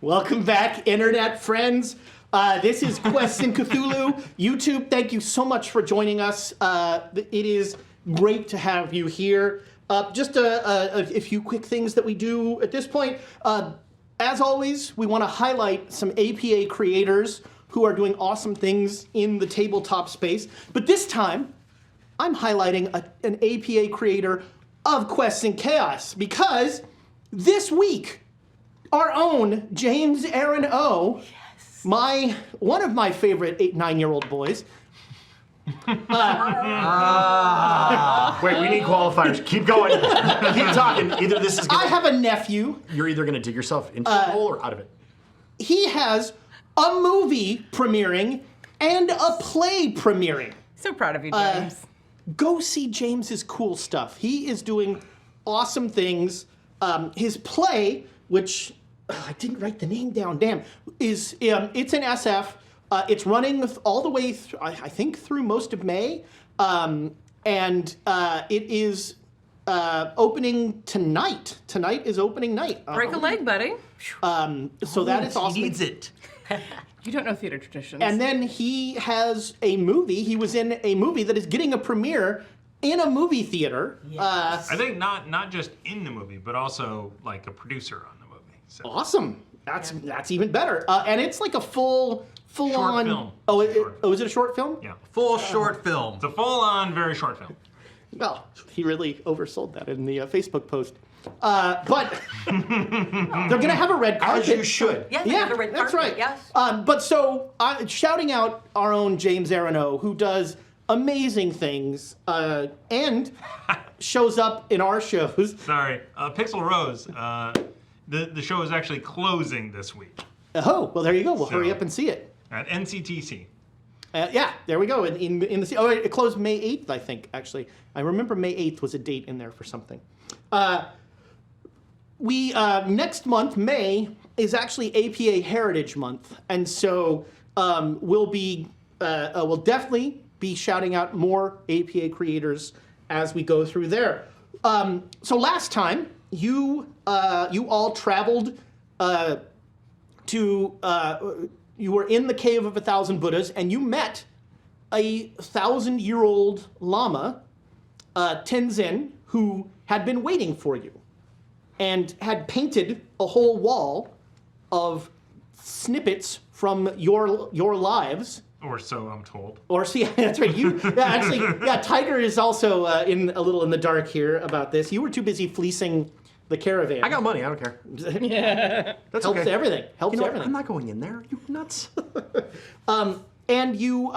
Welcome back, internet friends. This is Quests in Cthulhu. YouTube, thank you so much for joining us. It is great to have you here. Just a few quick things that we do at this point. As always, we want to highlight some APA creators who are doing awesome things in the tabletop space. But this time, I'm highlighting an APA creator of Quests in Chaos, because this week, our own James Aaron O, one of my favorite 8-9-year-old boys. Wait, we need qualifiers. Keep going. Keep talking. Either this is I have a nephew. You're either going to dig yourself into the hole or out of it. He has a movie premiering and a play premiering. So proud of you, James. Go see James's cool stuff. He is doing awesome things. His play, which I didn't write the name down, damn, is it's an SF. It's running all the way through, I think, through most of May. And it is opening tonight. Tonight is opening night. Break a leg, buddy. So that is awesome. He needs it. You don't know theater traditions. And then he has a movie. He was in a movie that is getting a premiere in a movie theater. Yes. I think not just in the movie, but also like a producer on the movie. So. Awesome. That's even better. And it's like a full short on film. Is it a short film? Yeah. Full short film. It's a full-on, very short film. Well, he really oversold that in the Facebook post. But they're going to have a red carpet. As you should. Yeah, Yeah, the red that's carpet, right. Yes. But so, shouting out our own James Arano, who does amazing things and shows up in our shows. Sorry. Pixel Rose, the show is actually closing this week. Oh, well, there you go. We'll hurry up and see it. At NCTC. Yeah, there we go. In the it closed May 8th, I think, actually. I remember May 8th was a date in there for something. Next month, May, is actually APA Heritage Month. And so we'll definitely be shouting out more APA creators as we go through there. So last time, you all traveled you were in the Cave of 1,000 Buddhas, and you met a 1,000-year-old lama, Tenzin, who had been waiting for you and had painted a whole wall of snippets from your lives. Or so I'm told. That's right. Tiger is also a little in the dark here about this. You were too busy fleecing the caravan. I got money. I don't care. Yeah. That's Helps okay. everything. Helps everything. I'm not going in there. You nuts. And you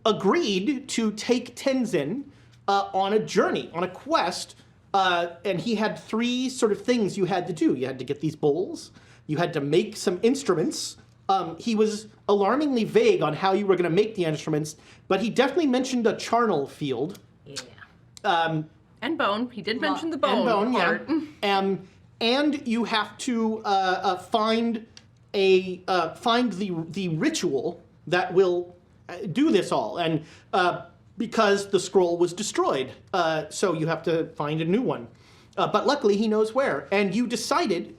agreed to take Tenzin on a journey, on a quest, and he had 3 sort of things you had to do. You had to get these bowls. You had to make some instruments. He was alarmingly vague on how you were going to make the instruments, but he definitely mentioned a charnel field. Yeah. And bone. He did mention the bone. And bone, part. yeah. And you have to find the ritual that will do this all. And because the scroll was destroyed, so you have to find a new one. But luckily, he knows where. And you decided.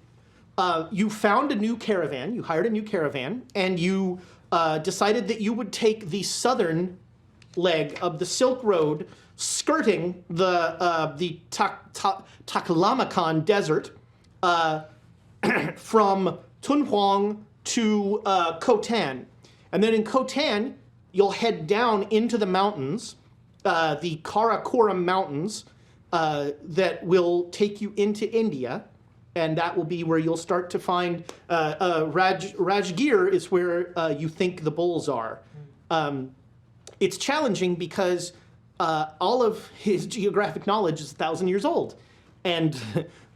You found a new caravan, you hired a new caravan, and you decided that you would take the southern leg of the Silk Road, skirting the Taklamakan Desert from Tunhuang to Khotan. And then in Khotan, you'll head down into the mountains, the Karakoram Mountains, that will take you into India. And that will be where you'll start to find Rajgir is where you think the bulls are. It's challenging because all of his geographic knowledge is 1,000 years old. And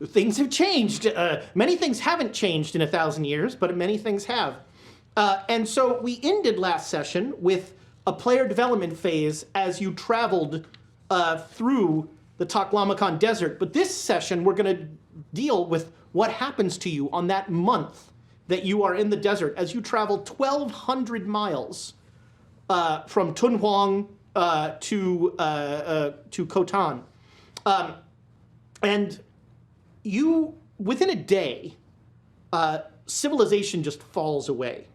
things have changed. Many things haven't changed in 1,000 years, but many things have. And so we ended last session with a player development phase as you traveled through the Taklamakan Desert. But this session, we're going to deal with what happens to you on that month that you are in the desert as you travel 1,200 miles from Tunhuang to Khotan. And you, within a day, civilization just falls away.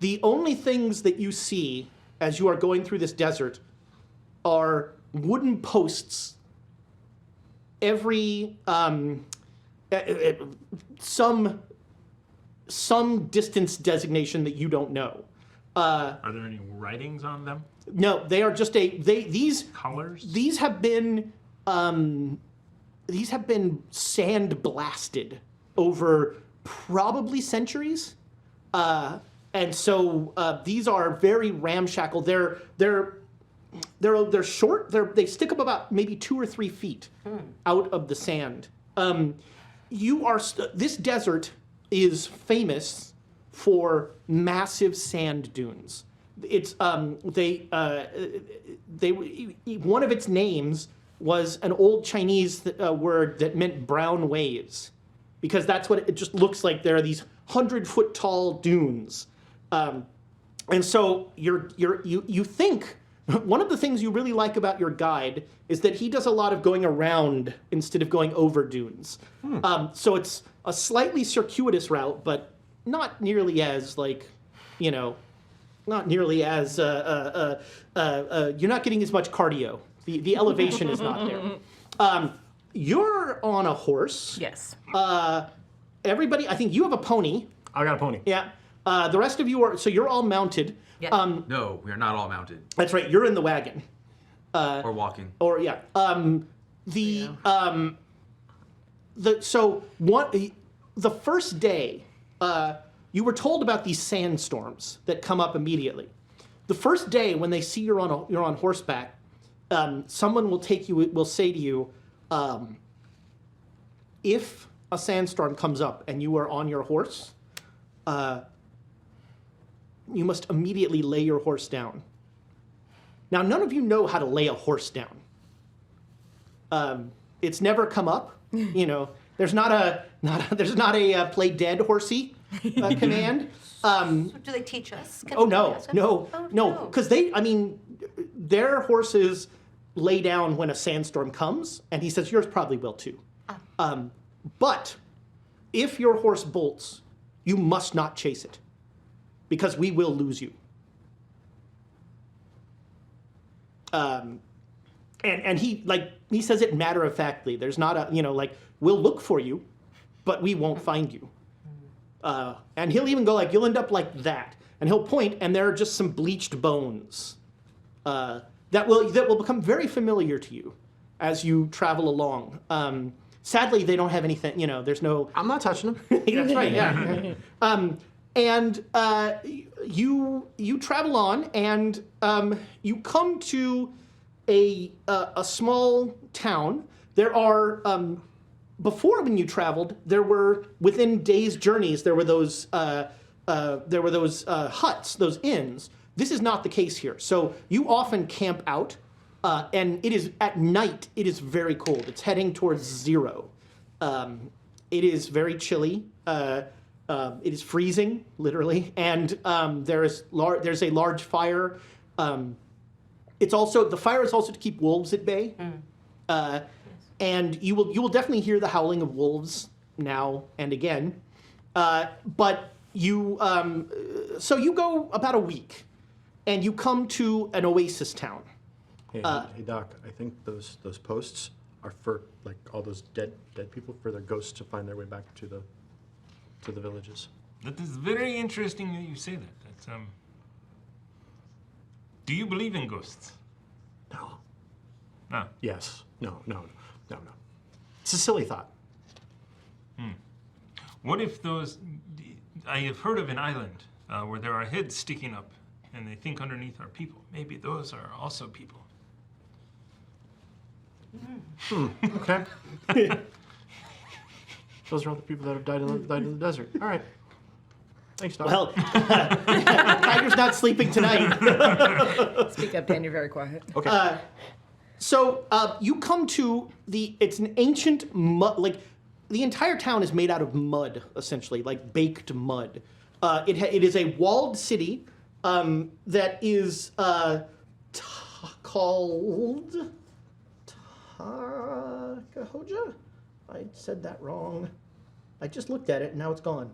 The only things that you see as you are going through this desert are wooden posts. Every some distance designation that you don't know. Are there any writings on them? No, they are just these Colors? These have been sand blasted over probably centuries, and so these are very ramshackle. They're short. They stick up about maybe 2 or 3 feet out of the sand. This desert is famous for massive sand dunes. It's one of its names was an old Chinese word that meant brown waves, because that's what it just looks like. There are these 100-foot tall dunes, and so you think one of the things you really like about your guide is that he does a lot of going around instead of going over dunes. So it's a slightly circuitous route, but not nearly as not nearly as you're not getting as much cardio. The elevation is not there. You're on a horse. Yes. Everybody, I think you have a pony. I got a pony. Yeah. The rest of you so you're all mounted. Yeah. No, we are not all mounted. That's right. You're in the wagon. Or walking. Or yeah. The first day, you were told about these sandstorms that come up immediately. The first day, when they see you're on horseback, someone will say to you, if a sandstorm comes up and you are on your horse, you must immediately lay your horse down. Now, none of you know how to lay a horse down. It's never come up. There's not a play dead horsey command. Do they teach us? No, because their horses lay down when a sandstorm comes, and he says yours probably will too. But if your horse bolts, you must not chase it, because we will lose you. And he says it matter-of-factly. There's not we'll look for you, but we won't find you. And he'll even go you'll end up like that. And he'll point, and there are just some bleached bones that will become very familiar to you as you travel along. Sadly, they don't have anything, there's no... I'm not touching them. That's right, yeah. And you travel on, and you come to a small town. There are... Before, when you traveled, there were, within days' journeys, there were those huts, those inns. This is not the case here. So you often camp out, and it is at night. It is very cold. It's heading towards 0. It is very chilly. It is freezing, literally, and there's a large fire. The fire is also to keep wolves at bay. And you will definitely hear the howling of wolves now and again. But you go about a week, and you come to an oasis town. Hey, Doc, I think those posts are for all those dead people, for their ghosts to find their way back to the villages. That is very interesting that you say that. That's, do you believe in ghosts? No. No. Yes. No. It's a silly thought. What if those... I have heard of an island where there are heads sticking up, and they think underneath are people. Maybe those are also people. Okay. Those are all the people that have died in the desert. All right. Thanks, Doc. Well, Tiger's not sleeping tonight. Speak up, Dan. You're very quiet. Okay. So you come to it's an ancient mud, the entire town is made out of mud, essentially, baked mud. It is a walled city that is called Takahoja? I said that wrong. I just looked at it and now it's gone.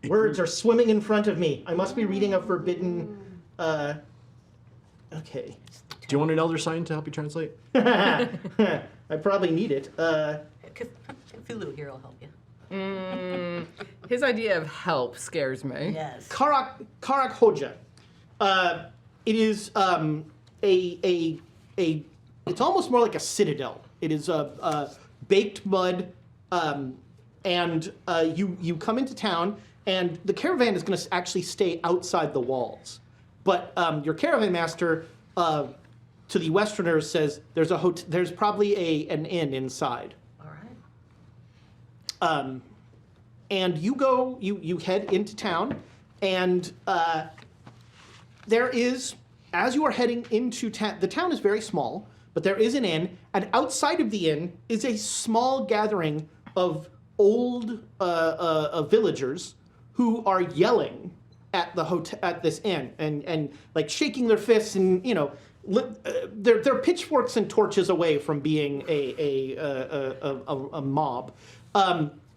Words are swimming in front of me. I must be reading a forbidden. Okay. Do you want an elder sign to help you translate? I probably need it. Cthulhu here will help you. His idea of help scares me. Yes. Karak Hoja. It is it's almost more like a citadel. It is baked mud, and you come into town, and the caravan is going to actually stay outside the walls. But your caravan master, to the Westerners, says there's probably an inn inside. All right. And you head into town, and there is, as you are heading into town, the town is very small, but there is an inn, and outside of the inn is a small gathering of old villagers who are yelling at the at this inn and like shaking their fists and they're pitchforks and torches away from being a mob.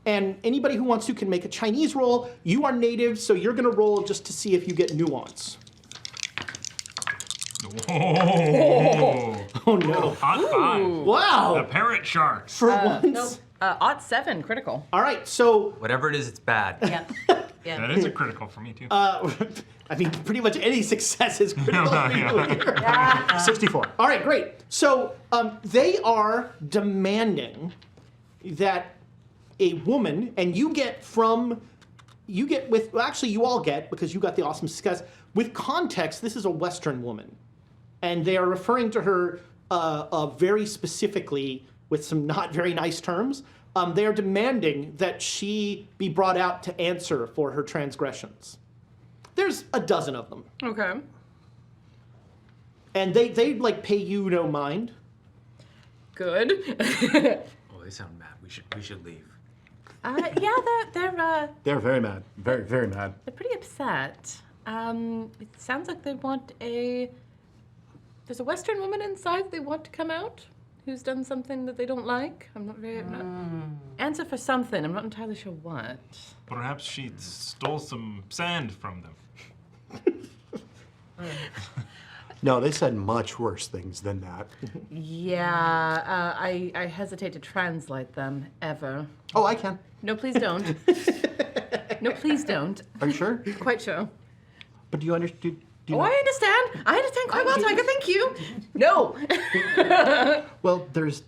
And anybody who wants to can make a Chinese roll. You are native, so you're going to roll just to see if you get nuance. Oh, Oh no! hot five. The Wow! parrot sharks. For once. Nope. +7 critical. All right, so Whatever it is, it's bad. Yeah. Yeah. That is a critical for me too. I mean, pretty much any success is critical for you here. 64. All right, great. So they are demanding that a woman, and you all get, because you got the awesome success, with context, this is a Western woman. And they are referring to her very specifically with some not very nice terms. They are demanding that she be brought out to answer for her transgressions. There's a dozen of them. Okay. And they like pay you no mind. Good. Oh, they sound mad. We should leave. Yeah, They're very mad. Very, very mad. they're pretty upset. It sounds like they want there's a Western woman inside they want to come out who's done something that they don't like. I'm not answer for something. I'm not entirely sure what. Perhaps she stole some sand from them. No, they said much worse things than that. Yeah, I hesitate to translate them ever. Oh, I can. No, please don't. No, please don't. Are you sure? Quite sure. But do you understand? Oh, I understand. I understand quite well, Tiger. Thank you. No. Well, there's.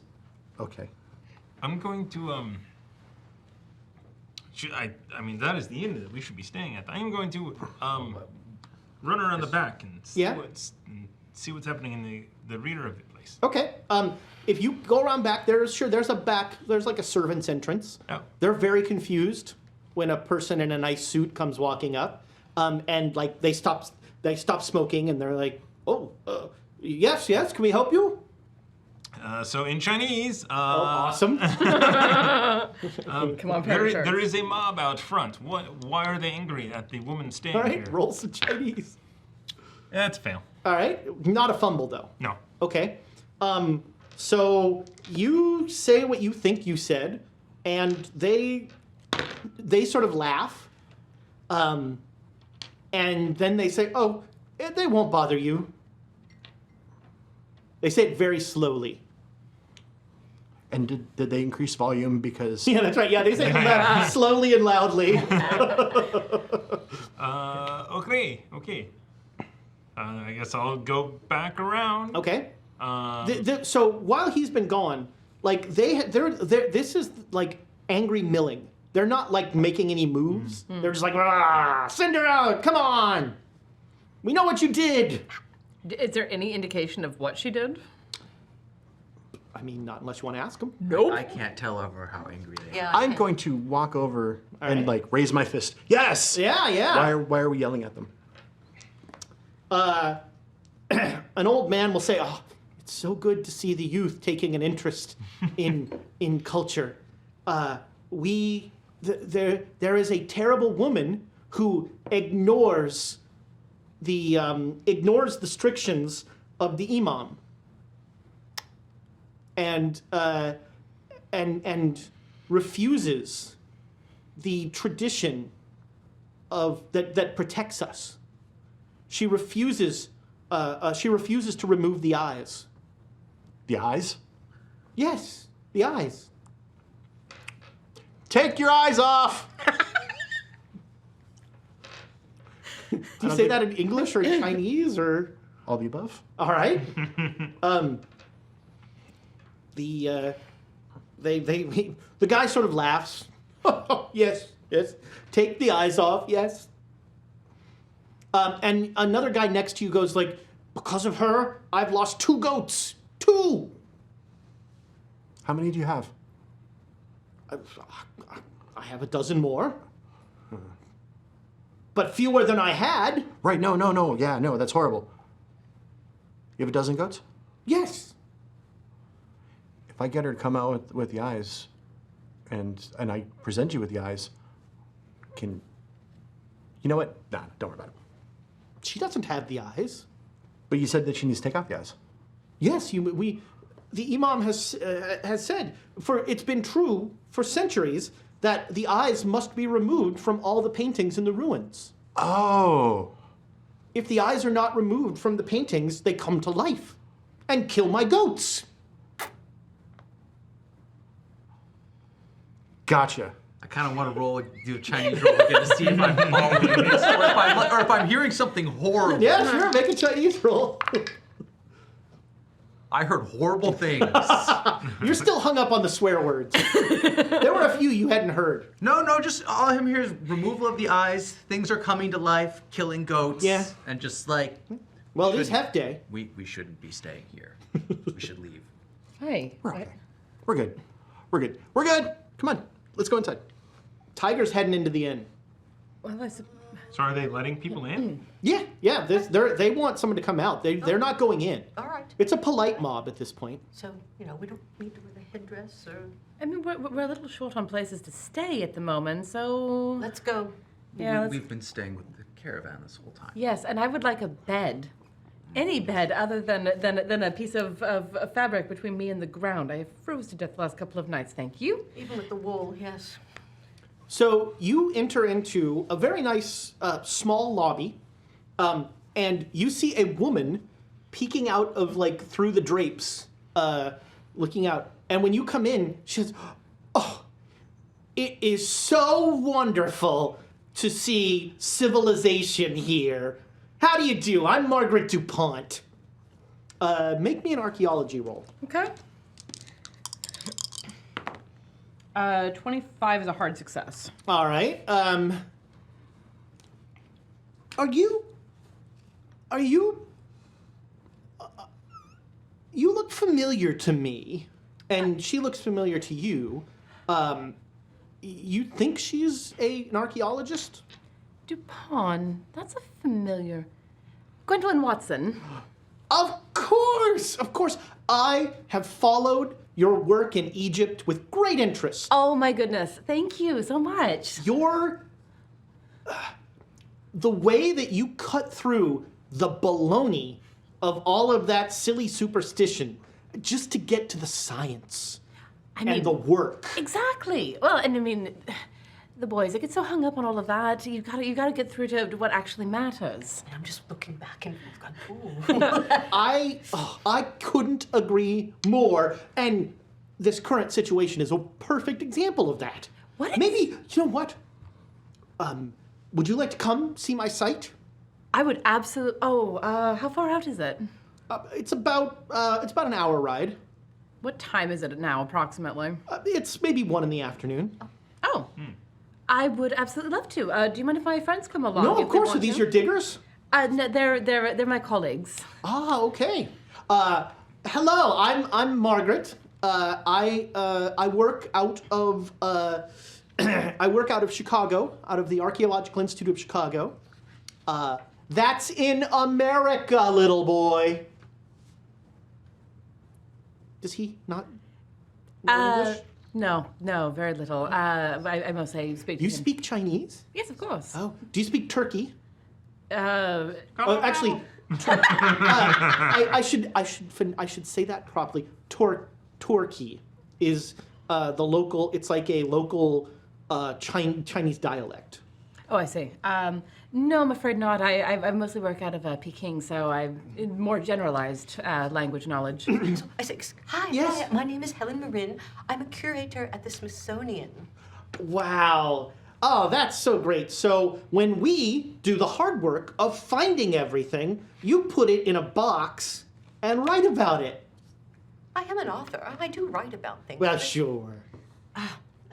Okay. I'm going to I mean that is the inn that we should be staying at. I am going to run around the back and see what's happening in the rear of the place. Okay. If you go around back, there's like a servant's entrance. Oh. They're very confused when a person in a nice suit comes walking up, and like they stop smoking and they're like, "Oh, yes, can we help you?" So in Chinese, Awesome. Come on, parachute. there is a mob out front. Why are they angry at the woman staying All right, here? roll some Chinese. That's fail. All right, not a fumble though. No. Okay. So you say what you think you said, and they sort of laugh, and then they say, "Oh, they won't bother you." They say it very slowly. And did they increase volume because? Yeah, that's right. Yeah, they say it slowly and loudly. Okay. I guess I'll go back around. Okay. So while he's been gone, like this is like angry milling. They're not like making any moves. They're just like, "Rah, send her out! Come on! We know what you did." Is there any indication of what she did? I mean, not unless you want to ask them. Nope. I can't tell over how angry they are. Yeah. I'm going to walk over and right. like raise my fist. Yes. Yeah. Why are we yelling at them? An old man will say, "Oh, it's so good to see the youth taking an interest in culture. There is a terrible woman who ignores the strictures of the imam, and refuses the tradition of that protects us. She refuses to remove the eyes. The eyes? Yes, the eyes. Take your eyes off! Do you say that in English or in Chinese or? All the above? All right. The guy sort of laughs. Yes. Take the eyes off. Yes. And another guy next to you goes like, because of her, I've lost 2 goats. 2. How many do you have? I have a dozen more. But fewer than I had. Right, no. Yeah, no, that's horrible. You have a dozen goats? Yes. If I get her to come out with the eyes, and I present you with the eyes, you know what? Nah, don't worry about it. She doesn't have the eyes. But you said that she needs to take off the eyes. Yes, the Imam has said, for it's been true for centuries, that the eyes must be removed from all the paintings in the ruins. Oh. If the eyes are not removed from the paintings, they come to life and kill my goats. Gotcha. I kind of want to do a Chinese roll again to see if I'm following this, or if I'm hearing something horrible. Yeah, sure, make a Chinese roll. I heard horrible things. You're still hung up on the swear words. There were a few you hadn't heard. No, just all I'm hearing is removal of the eyes, things are coming to life, killing goats. Yeah. And just like, Well, it is Hef Day. we shouldn't be staying here. We should leave. Hey. We're okay. We're good. We're good. Come on, let's go inside. Tiger's heading into the inn. Well, So are they letting people in? Yeah. They want someone to come out. They're not going in. All right. It's a polite mob at this point. So, we don't need to wear the headdress or... I mean, we're a little short on places to stay at the moment, so... Let's go. Yeah, We've been staying with the caravan this whole time. Yes, and I would like a bed. Any bed other than a piece of fabric between me and the ground. I have froze to death the last couple of nights, thank you. Even with the wool, yes. So you enter into a very nice small lobby, and you see a woman peeking out of through the drapes, looking out. And when you come in, she says, "Oh, it is so wonderful to see civilization here. How do you do? I'm Margaret DuPont. Make me an archaeology roll." Okay. 25 is a hard success. All right. Are you? You look familiar to me, and she looks familiar to you. You think she's an archaeologist? DuPont, that's a familiar. Gwendolyn Watson. Of course. I have followed your work in Egypt with great interest. Oh my goodness, thank you so much. The way that you cut through the baloney of all of that silly superstition just to get to the science and the work. Exactly. Well, and I mean, the boys, they get so hung up on all of that. You gotta get through to what actually matters. I'm just looking back and we've got, ooh. I couldn't agree more. And this current situation is a perfect example of that. What? Maybe, you know what? Would you like to come see my site? I would absolutely. Oh, how far out is it? It's about an hour ride. What time is it now, approximately? It's maybe 1 p.m. Oh. I would absolutely love to. Do you mind if my friends come along? No, if of they course. want Are these to? your diggers? No, they're my colleagues. Ah, okay. Hello, I'm Margaret. I work out of I work out of Chicago, out of the Archaeological Institute of Chicago. That's in America, little boy. Does he not know English? No, very little. I must say, speak. You to him. speak Chinese? Yes, of course. Oh, do you speak Turkey? Actually, I should say that properly. Turkey is the local. It's like a local Chinese dialect. Oh, I see. No, I'm afraid not. I mostly work out of Peking, so I'm more generalized language knowledge. So I say, hi, Yes. hi, my name is Helen Marin. I'm a curator at the Smithsonian. Wow. Oh, that's so great. So when we do the hard work of finding everything, you put it in a box and write about it. I am an author. I do write about things. Well, sure.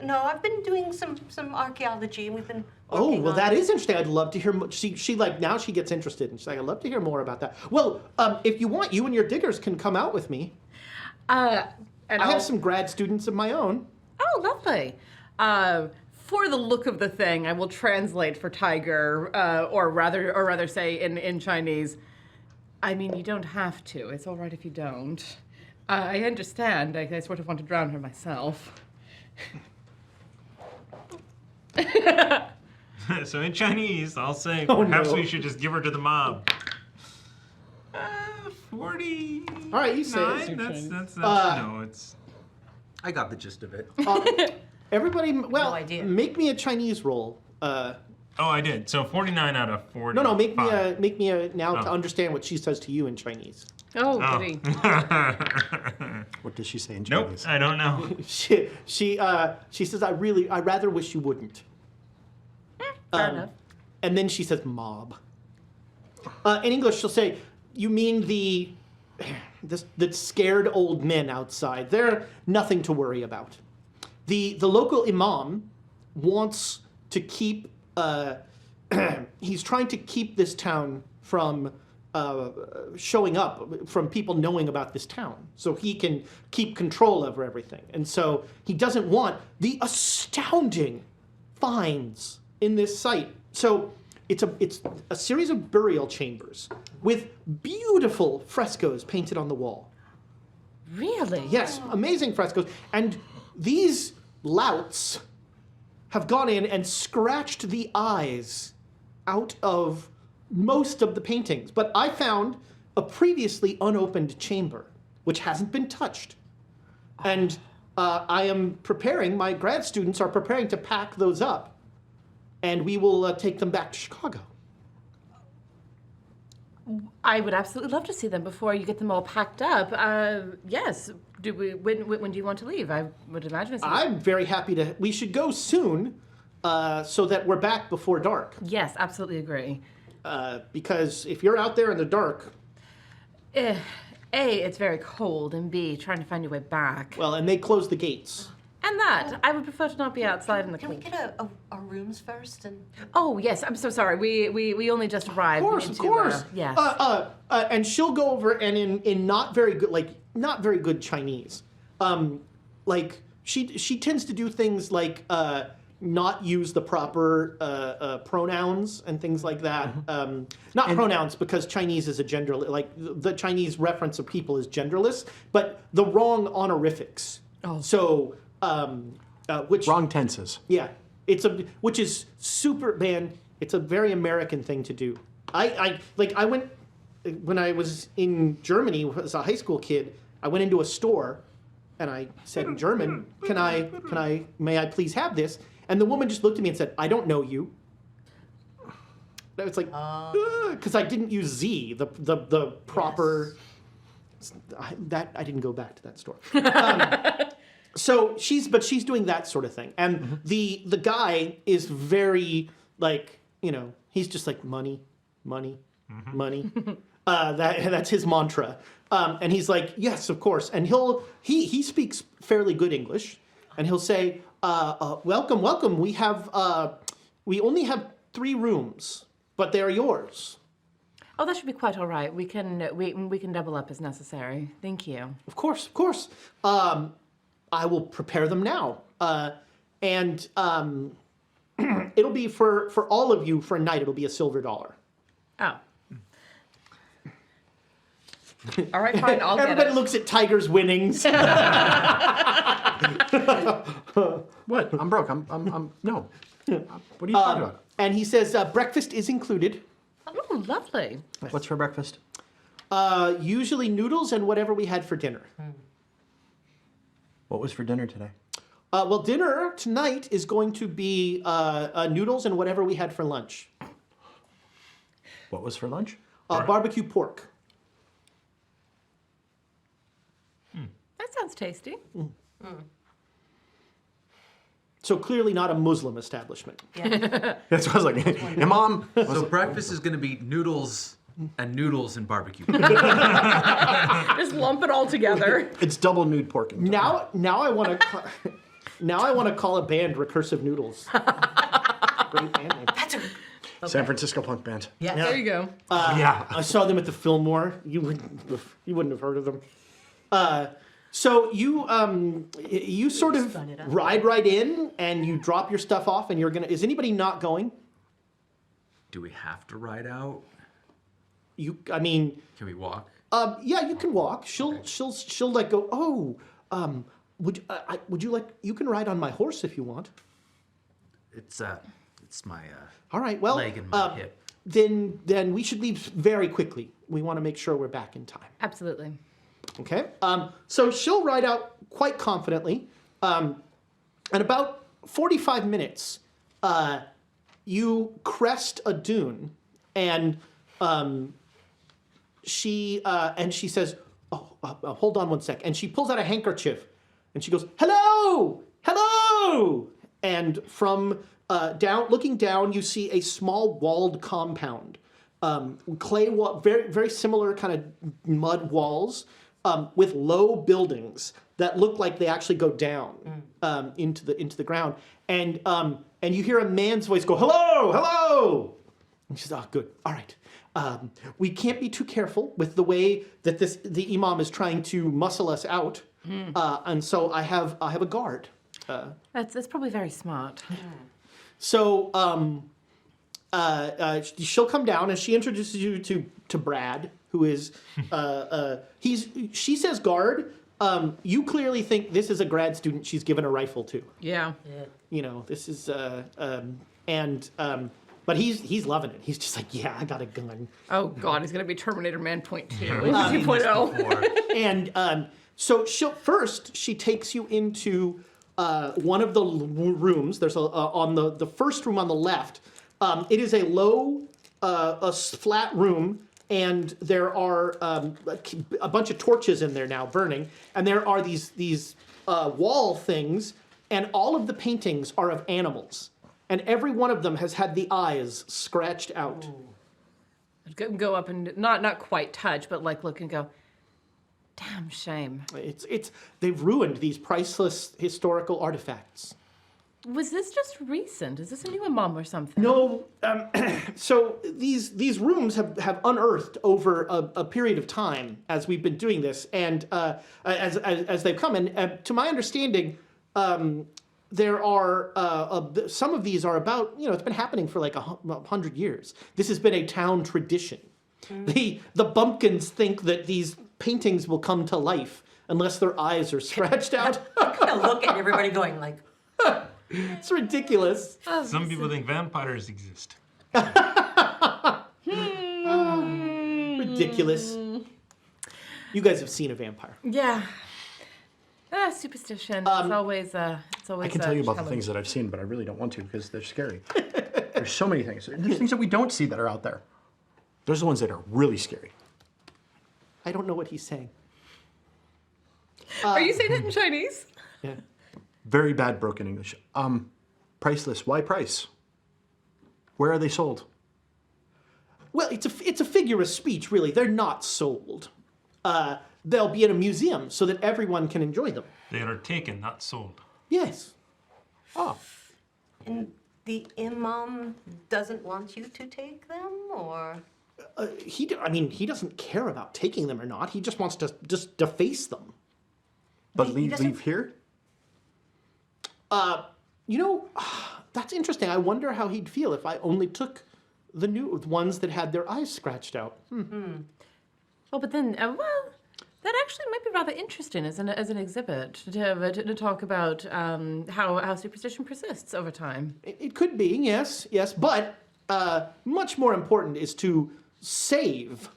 No, I've been doing some archaeology, and we've been Oh, working well, on- that is interesting. I'd love to hear more. She like, now she gets interested, and she's like, I'd love to hear more about that. Well, if you want, you and your diggers can come out with me. And I have some grad students of my own. Oh, lovely. For the look of the thing, I will translate for tiger, or rather say in Chinese. I mean, you don't have to. It's all right if you don't. I understand. I sort of want to drown her myself. So in Chinese, I'll say Oh, perhaps no. we should just give her to the mob. 40. All right, you say it. That's no, it's. I got the gist of it. Everybody, well, No idea. make me a Chinese roll. Oh, I did. So 49 out of 40. No, make me a now to understand what she says to you in Chinese. Oh, Oh. goody. What does she say in Nope, Chinese? I don't know. She says, I rather wish you wouldn't. Fair enough. And then she says, mob. In English, she'll say, you mean the scared old men outside. They're nothing to worry about. The local imam wants to keep, he's trying to keep this town from showing up, from people knowing about this town, so he can keep control over everything. And so he doesn't want the astounding finds in this site. So it's a series of burial chambers with beautiful frescoes painted on the wall. Really? Yes, amazing frescoes. And these louts have gone in and scratched the eyes out of most of the paintings. But I found a previously unopened chamber, which hasn't been touched. And I am preparing, my grad students are preparing to pack those up. And we will take them back to Chicago. I would absolutely love to see them before you get them all packed up. Yes. When do you want to leave? I would imagine it's... I'm very happy to. We should go soon, so that we're back before dark. Yes, absolutely agree. Because if you're out there in the dark, A, it's very cold, and B, trying to find your way back. well, and they close the gates. And that, I would prefer to not be outside in the Can we cold. get our rooms first? And Oh, yes, I'm so sorry. We only just arrived. Of We need course. to, yes. And she'll go over and in not very good Chinese, she tends to do things like not use the proper pronouns and things like that. Not pronouns, because Chinese is a gender, like the Chinese reference of people is genderless, but the wrong honorifics. Oh. So, which Wrong tenses. yeah, which is super, man. It's a very American thing to do. I went when I was in Germany as a high school kid. I went into a store, and I said in German, may I please have this? And the woman just looked at me and said, I don't know you. I was like, because I didn't use Z, the proper. That I didn't go back to that store. So she's doing that sort of thing, and the guy is very he's just like money. That's his mantra, and he's like, yes, of course, and he speaks fairly good English, and he'll say, welcome. We only have 3 rooms, but they're yours. Oh, that should be quite all right. We can double up as necessary. Thank you. Of course. I will prepare them now. And it'll be for all of you for a night, it'll be $1. Oh. All right, fine. I'll get Everybody it. looks at Tiger's winnings. What? I'm broke. I'm no. What are you talking about? And he says, breakfast is included. Oh, lovely. What's for breakfast? Usually noodles and whatever we had for dinner. What was for dinner today? Well, dinner tonight is going to be noodles and whatever we had for lunch. What was for lunch? Barbecue pork. That sounds tasty. So clearly not a Muslim establishment. That's what I was like. Hey, Mom. So breakfast is going to be noodles and barbecue. Just lump it all together. It's double nude pork. And Now I want to. Now I want to call a band Recursive Noodles. Great band name. That's a. San Francisco punk band. Yeah. There you go. Yeah. I saw them at the Fillmore. You wouldn't have heard of them. So you sort of Spun it up. ride right in and you drop your stuff off and you're gonna. Is anybody not going? Do we have to ride out? I mean, Can we walk? yeah, you can walk. She'll like go. Oh, would you like? You can ride on my horse if you want. It's my All right. Well, leg and my hip. Then we should leave very quickly. We want to make sure we're back in time. Absolutely. Okay. So she'll ride out quite confidently. In about 45 minutes, you crest a dune, and she says, hold on one sec. And she pulls out a handkerchief, and she goes, hello, hello. And from looking down, you see a small walled compound. Clay wall, very, very similar kind of mud walls. With low buildings that look like they actually go down into the ground, and you hear a man's voice go, "Hello, hello!" And she says, "Oh, good, all right. We can't be too careful with the way that the imam is trying to muscle us out, and so I have a guard." That's probably very smart. So she'll come down and she introduces you to Brad, who is she says guard. You clearly think this is a grad student she's given a rifle to. Yeah. You know, this is but he's loving it. He's just like, yeah, I got a gun. Oh God, he's gonna be Terminator Man Point 2. We've seen this 2.0. before. And so she takes you into one of the rooms. There's on the first room on the left. It is a low, flat room, and there are a bunch of torches in there now burning, and there are these wall things, and all of the paintings are of animals, and every one of them has had the eyes scratched out. Go up and not quite touch, but like look and go. Damn shame. They've ruined these priceless historical artifacts. Was this just recent? Is this a new imam or something? No, so these rooms have unearthed over a period of time as we've been doing this, and as they've come. And to my understanding, there are some of these are about it's been happening for like 100 years. This has been a town tradition. The bumpkins think that these paintings will come to life unless their eyes are scratched out. Kind of look at everybody going like, It's ridiculous. Some people think vampires exist. Ridiculous. You guys have seen a vampire. Yeah. Superstition. It's always. I can tell you about the things that I've seen, but I really don't want to because they're scary. There's so many things. There's things that we don't see that are out there. Those are the ones that are really scary. I don't know what he's saying. Are you saying it in Chinese? Yeah. Very bad broken English. Priceless. Why price? Where are they sold? Well, it's a figure of speech, really. They're not sold. They'll be in a museum so that everyone can enjoy them. They are taken, not sold. Yes. Oh, and the imam doesn't want you to take them, or? He doesn't care about taking them or not. He just wants to just deface them. but He leave doesn't- here? That's interesting. I wonder how he'd feel if I only took the new ones that had their eyes scratched out. Well, but then, that actually might be rather interesting as an exhibit to talk about how superstition persists over time. It could be, yes, but much more important is to save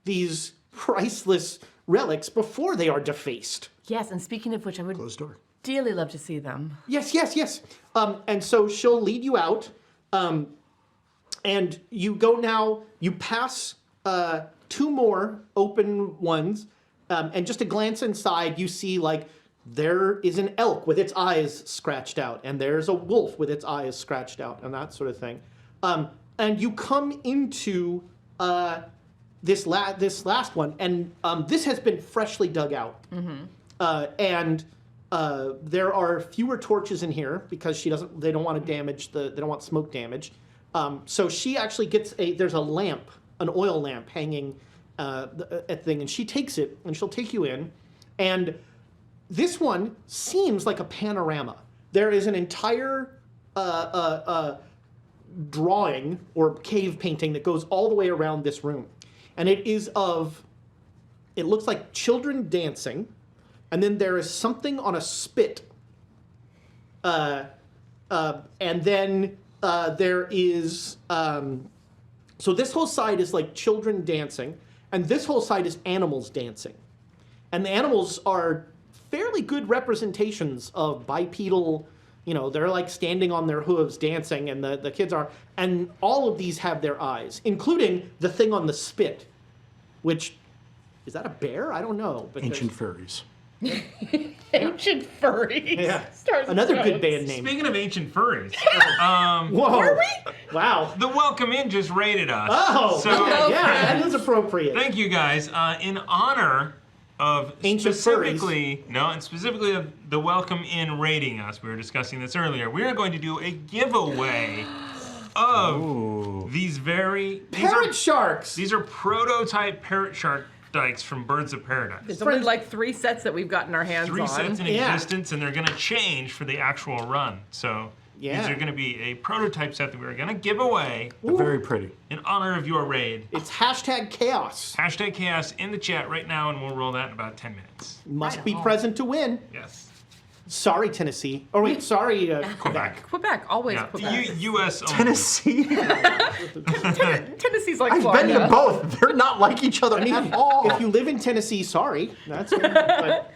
these priceless relics before they are defaced. Yes, and speaking of which, I would Closed door. dearly love to see them. Yes. And so she'll lead you out, and you go now. You pass 2 more open ones, and just a glance inside, you see like there is an elk with its eyes scratched out, and there's a wolf with its eyes scratched out, and that sort of thing. And you come into this last one, and this has been freshly dug out, and there are fewer torches in here because they don't want to damage they don't want smoke damage. So she actually gets there's a lamp, an oil lamp hanging a thing, and she takes it and she'll take you in, and this one seems like a panorama. There is an entire drawing or cave painting that goes all the way around this room, and it looks like children dancing, and then there is something on a spit, and then there is so this whole side is like children dancing, and this whole side is animals dancing, and the animals are fairly good representations of bipedal. They're like standing on their hooves dancing, and the kids are, and all of these have their eyes, including the thing on the spit, which, is that a bear? I don't know. But Ancient furries. Ancient furries. Yeah. Stars and Another good Stones. band name. Speaking of ancient furries, Whoa. Were we? Wow. the Welcome In just rated us. Oh, so yeah, that is appropriate. thank you guys. In honor of Ancient specifically of the Welcome In rating us, we were discussing this earlier. We are going to do a giveaway of these Parrot sharks. These are prototype parrot shark dikes from Birds of Paradise. There's only like 3 sets that we've gotten our hands 3 on. sets in Yeah. existence, and they're going to change for the actual run. So Yeah. these are going to be a prototype set that we're going to give away They're very pretty. in honor of your raid. It's #chaos. Hashtag chaos in the chat right now, and we'll roll that in about 10 minutes. Must Right be on. present to win. Yes. Sorry, Tennessee. Oh wait, sorry, Quebec. Quebec, always Yeah. Quebec. U.S. only. Tennessee? Tennessee's like I've Florida. been to both. They're not like each other at all. If you live in Tennessee, sorry. That's but,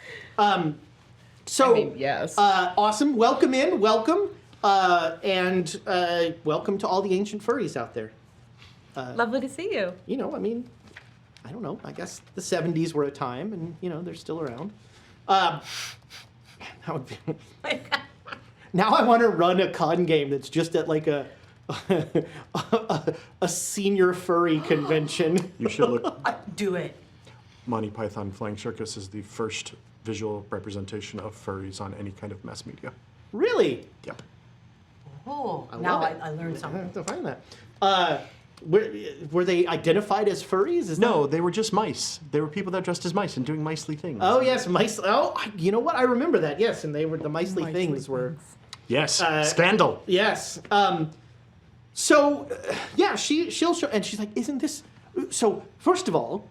so I mean, yes. awesome. Welcome in. Welcome. And welcome to all the ancient furries out there. Lovely to see you. I don't know. I guess the 70s were a time, and they're still around. That would be- now I want to run a con game that's just at like a senior furry convention. You should look. Do it. Monty Python Flying Circus is the first visual representation of furries on any kind of mass media. Really? Yep. Oh, I now love it. I learned I something. have to find that. Were they identified as furries? Is No, that- they were just mice. They were people that dressed as mice and doing micely things. Oh yes, mice. Oh, you know what? I remember that. Yes, and they were the micely things were. Yes. Scandal. Yes. So, yeah, she'll show, and she's like, "Isn't this?" So, first of all,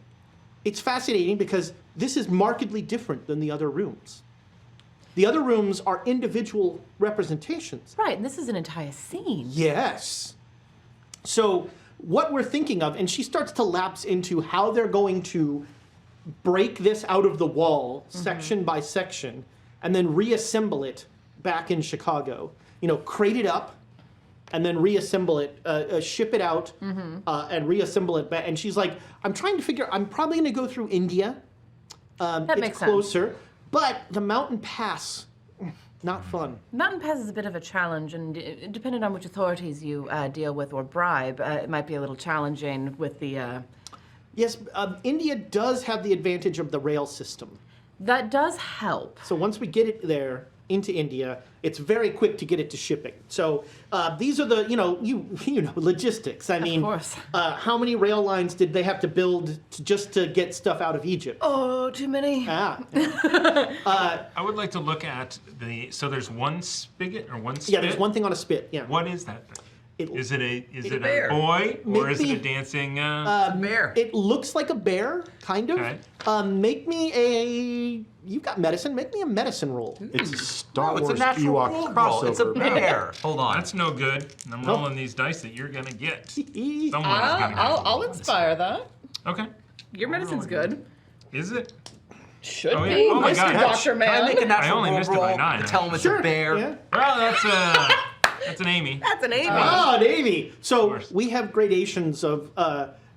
it's fascinating because this is markedly different than the other rooms. The other rooms are individual representations. Right, and this is an entire scene. Yes. So, what we're thinking of, and she starts to lapse into how they're going to break this out of the wall section by section and then reassemble it back in Chicago. Crate it up and then reassemble it, ship it out and reassemble it back. And she's like, I'm trying to figure, I'm probably going to go through India. That It's makes sense. closer. But the mountain pass, not fun. Mountain Pass is a bit of a challenge, and depending on which authorities you deal with or bribe, it might be a little challenging with the... Yes, India does have the advantage of the rail system. That does help. So once we get it there into India, it's very quick to get it to shipping. So these are the, logistics. I mean, course. How many rail lines did they have to build just to get stuff out of Egypt? Oh, too many. I would like to look at so there's one spigot or one spit? Yeah, there's one thing on a spit. Yeah. What is that thing? Is it a bear. boy or is it a Maybe- dancing? Bear. It looks like a bear, kind of. Okay. Make me you've got medicine. Make me a medicine roll. It's a Star No, it's a Wars natural Ewok roll. crossover. It's a bear. Hold on. That's no good. And I'm rolling these dice that you're gonna get. Someone's gonna get. I'll inspire that. Okay. Your medicine's good. Is it? Should Oh, yeah. be, Oh my Mr. God. Doctor Can I Man. make a I natural only roll missed it by 9, to tell him it's Sure. a bear? Yeah. Well, that's an Amy. That's an Amy. Ah, Navy. So course. we have gradations of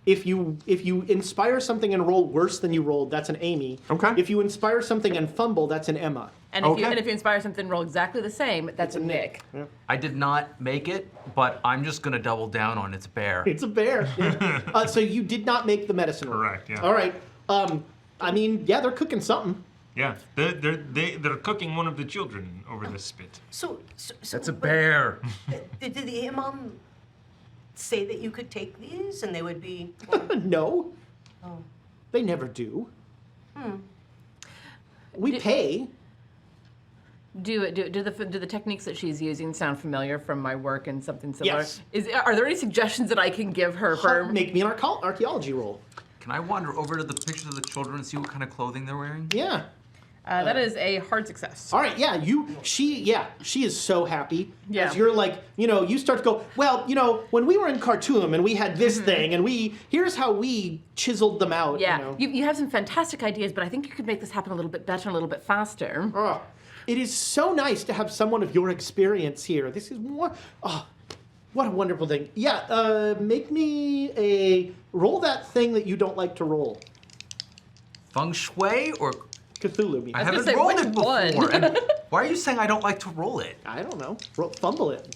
if you inspire something and roll worse than you rolled, that's an Amy. Okay. If you inspire something and fumble, that's an Emma. And if, you, Okay. and if you inspire something, roll exactly the same, that's a Nick. I did not make it, but I'm just gonna double down on it's bear. It's a bear. Yeah. So you did not make the medicine roll. Correct, yeah. All right. I mean, yeah, they're cooking something. Yeah, they're cooking one of the children over the spit. So That's a but bear. Did the imam say that you could take these and they would be? No, Oh. they never do. We pay. Do the techniques that she's using sound familiar from my work and something similar? Yes. Are there any suggestions that I can give her for? Make me an archaeology roll. Can I wander over to the pictures of the children and see what kind of clothing they're wearing? Yeah. That is a hard success. All right, yeah, she is so happy. Yeah. As you're like, you start to go, well, when we were in Khartoum and we had this thing and here's how we chiseled them out. Yeah, you have some fantastic ideas, but I think you could make this happen a little bit better, and a little bit faster. Oh, it is so nice to have someone of your experience here. This is more, what a wonderful thing. Yeah, make me roll that thing that you don't like to roll. Feng Shui or Cthulhu. I was haven't gonna say, rolled which it before. one? And why are you saying I don't like to roll it? I don't know. Fumble it.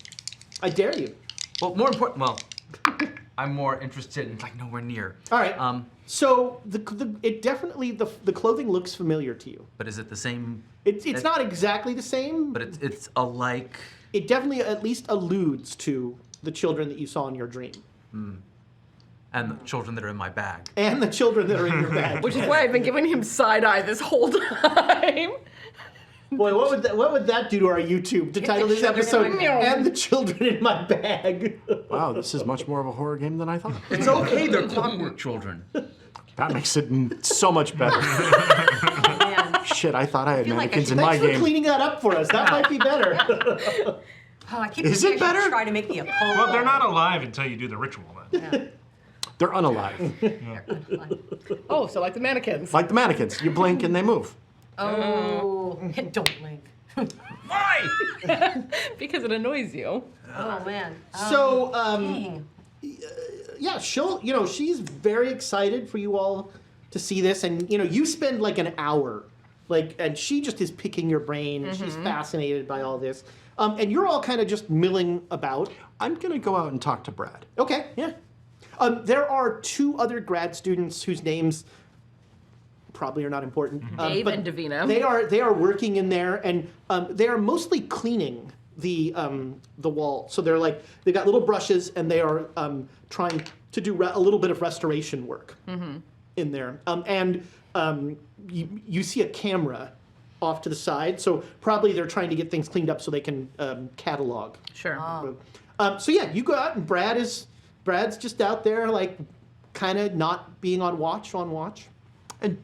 I dare you. Well, more important. Well, I'm more interested in like nowhere near. All right. So it definitely the clothing looks familiar to you. But is it the same? It's not exactly the same, But it's alike. it definitely at least alludes to the children that you saw in your dream And the children that are in my bag. and the children that are in your bag. Which is why I've been giving him side eye this whole time. Boy, what would that do to our YouTube to title this children in episode my bag. "And the Children in My Bag"? Wow, this is much more of a horror game than I thought. It's okay. They're clockwork children. That makes it so much better. Oh, man. Shit, I thought I had feel like I mannequins should- in my Thanks for game. cleaning that up for us. That might be better. Oh, I keep Is thinking it I should better? try to make the Apollo. Well, they're not alive until you do the ritual. Then. They're unalive. Oh, so like the mannequins. Like the mannequins. You blink and they move. Oh, don't blink. Why? Because it annoys you. Oh man. So, Dang. yeah, she's very excited for you all to see this, and you spend like an hour, and she just is picking your brain. And she's fascinated by all this, and you're all kind of just milling about. I'm going to go out and talk to Brad. Okay, yeah. There are 2 other grad students whose names probably are not important. Dave but and Davina. They are working in there, and they are mostly cleaning the wall. So they've got little brushes, and they are trying to do a little bit of restoration work in there. You see a camera off to the side, so probably they're trying to get things cleaned up so they can catalog. Sure. So yeah, you go out, and Brad's just out there, kind of not being on watch. And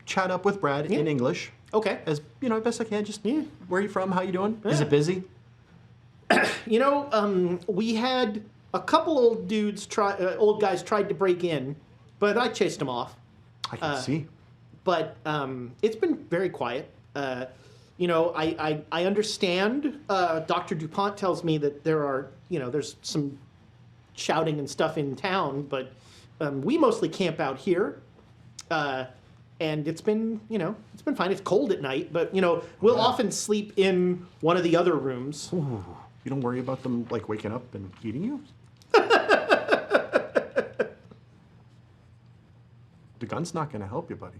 chat up with Brad in English. Okay. As, best I can. Just, where are you from? How you doing? Is it busy? We had a couple old guys tried to break in, but I chased them off. I can see. But it's been very quiet. I understand. Dr. DuPont tells me that there's some shouting and stuff in town, but we mostly camp out here. And it's been fine. It's cold at night, but we'll often sleep in one of the other rooms. Ooh, you don't worry about them, waking up and eating you? The gun's not going to help you, buddy.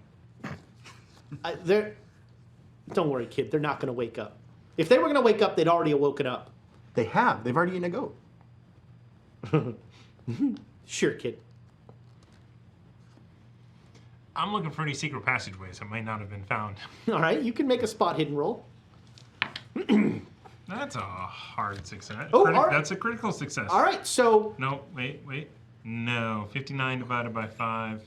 Don't worry, kid. They're not going to wake up. If they were going to wake up, they'd already woken up. They have. They've already eaten a goat. Sure, kid. I'm looking for any secret passageways that might not have been found. All right, you can make a spot hidden roll. That's a hard success. Oh, all right. That's a critical success. All right, so No, wait. No, 59 divided by 5.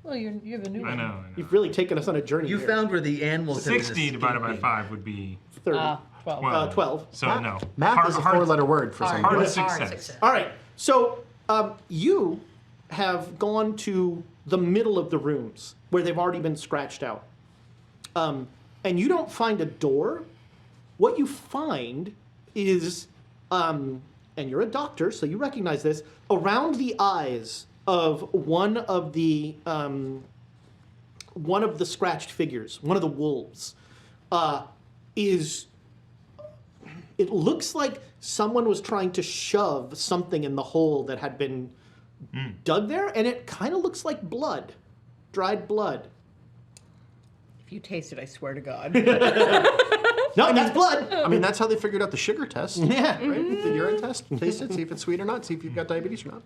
Well, you have a new I one. know. you've really taken us on a journey. You here. found where the animals have been 60 divided by escaping. 5 would be 30. 12. 12. So no. Math is a four-letter word for some hard reason. success. All right, so you have gone to the middle of the rooms where they've already been scratched out. and you don't find a door. What you find is, and you're a doctor, so you recognize this, around the eyes of one of the scratched figures, one of the wolves, it looks like someone was trying to shove something in the hole that had been dug there, and it kind of looks like blood, dried blood. If you taste it, I swear to God. No, that's blood. I mean, that's how they figured out the sugar test. Yeah. Right? The urine test. Taste it, see if it's sweet or not, see if you've got diabetes or not.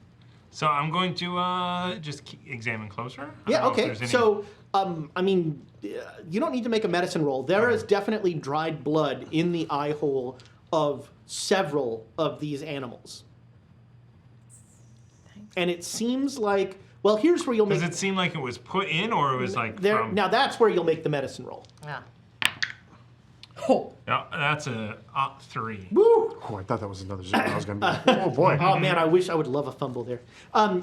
So I'm going to just examine closer. I Yeah, don't know if okay. there's any- So, I mean, you don't need to make a medicine roll. There is definitely dried blood in the eye hole of several of these animals. And it seems like, well, here's where you'll make... Does it seem like it was put in, or it was like there, from... Now that's where you'll make the medicine roll. Yeah. Oh, Yeah, that's a 3. Woo! Oh, I thought that was another zero. I was going to be oh boy. Oh man, I would love a fumble there.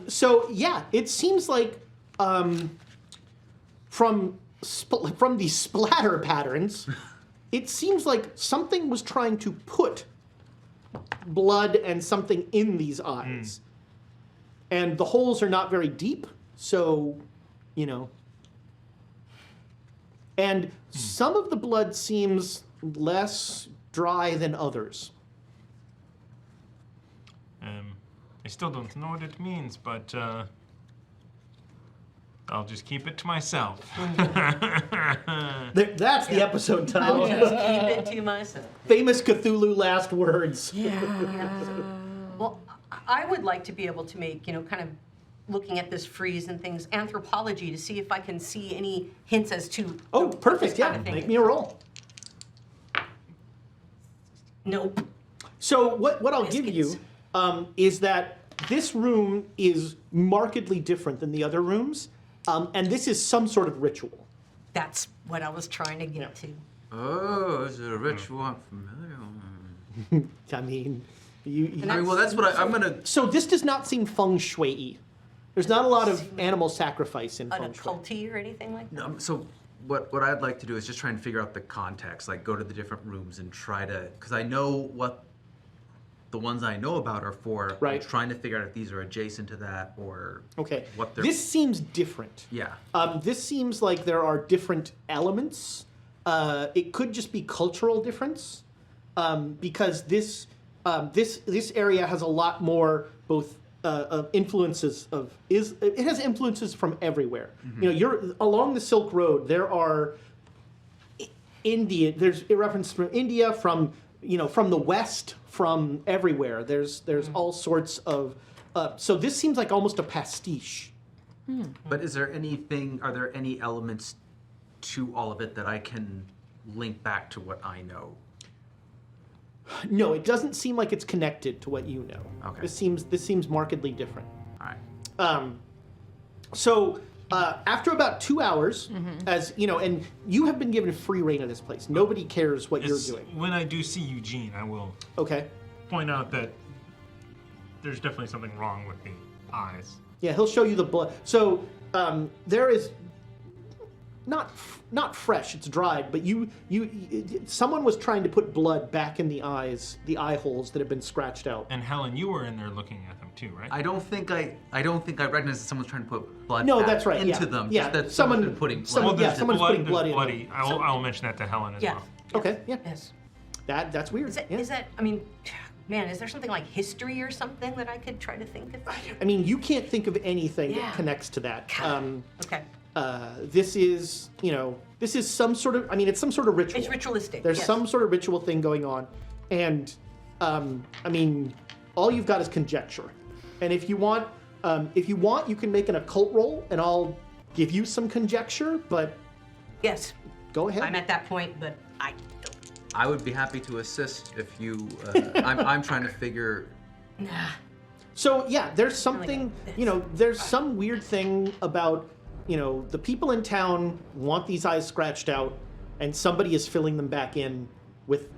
So yeah, it seems like from the splatter patterns, it seems like something was trying to put blood and something in these eyes. And the holes are not very deep, so, you know. And some of the blood seems less dry than others. I still don't know what it means, but I'll just keep it to myself. That's the episode title. I'll just keep it to myself. Famous Cthulhu last words. Well, I would like to be able to make, kind of looking at this frieze and things, anthropology, to see if I can see any hints as to Oh, what perfect. this Yeah, kind of thing make is. me a roll. Nope. So what I'll give you Biscuits. is that this room is markedly different than the other rooms, and this is some sort of ritual. That's what I was trying to get to. Oh, is it a ritual I'm familiar with? I mean, I mean, well, that's what I'm gonna. So this does not seem feng shui-y. There's not a lot of animal sacrifice in An feng shui. occulty or anything like that? No, so what I'd like to do is just try and figure out the context, like go to the different rooms and try to, because I know what the ones I know about are for. Right. I'm trying to figure out if these are adjacent to that or Okay. what they're. This seems different. Yeah. This seems like there are different elements. It could just be cultural difference, because this area has a lot more both of influences of it has influences from everywhere. Mm-hmm. You know, you're along the Silk Road. There are India. There's a reference from India, from from the West, from everywhere. There's all sorts of. So this seems like almost a pastiche. But is there anything? Are there any elements to all of it that I can link back to what I know? No, it doesn't seem like it's connected to what you know. Okay. This seems markedly different. All right. So after about 2 hours, as you know, and you have been given free reign of this place. Nobody cares what you're doing. When I do see Eugene, I will Okay. point out that there's definitely something wrong with the eyes. Yeah, he'll show you the blood. So there is not fresh; it's dried. But someone was trying to put blood back in the eyes, the eye holes that have been scratched out. And Helen, you were in there looking at them too, right? I don't think I recognize that someone's trying to put blood No, back that's right, into yeah. them. Yeah, just that someone- someone's been putting blood. someone- yeah, there's someone's putting there's blood in bloody. I'll mention that to Helen as Yeah. well. Okay, yeah, Yes. that's weird. Yeah. Is that, I mean, man, is there something like history or something that I could try to think of? I mean, you can't think of anything Yeah. that connects to that. Okay. This is some sort of. I mean, it's some sort of ritual. It's ritualistic. There's yes. some sort of ritual thing going on, and I mean, all you've got is conjecture. And if you want, you can make an occult roll, and I'll give you some conjecture. But Yes. go ahead. I'm at that point, but I don't. I would be happy to assist if you. I'm trying to figure. Nah. So yeah, there's something. There's some weird thing about. The people in town want these eyes scratched out, and somebody is filling them back in with,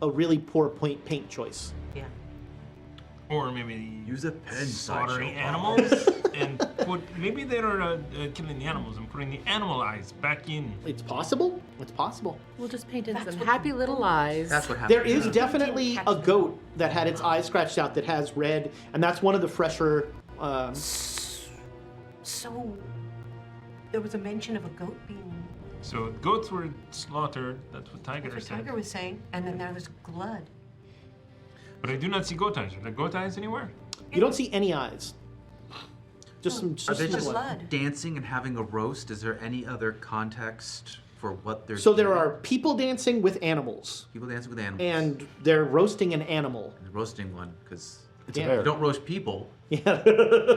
a really poor paint choice. Yeah. Or maybe Use a pen, slaughtering sideshow. animals and maybe they're killing the animals and putting the animal eyes back in. It's possible. It's possible. We'll just paint in some happy little eyes. That's what happened. There is definitely a goat that had its eyes scratched out that has red, and that's one of the fresher. So, there was a mention of a goat being. So goats were slaughtered. That's what Tiger That's what said. Tiger was saying, and then there was blood. But I do not see goat eyes. Are there goat eyes anywhere? You don't see any eyes. Just some. Are Just they some just blood. dancing and having a roast? Is there any other context for what they're So there doing? are people dancing with animals, People dancing with animals. and they're roasting an animal. And roasting one, because It's Yeah. a bear. you don't roast people, Yeah.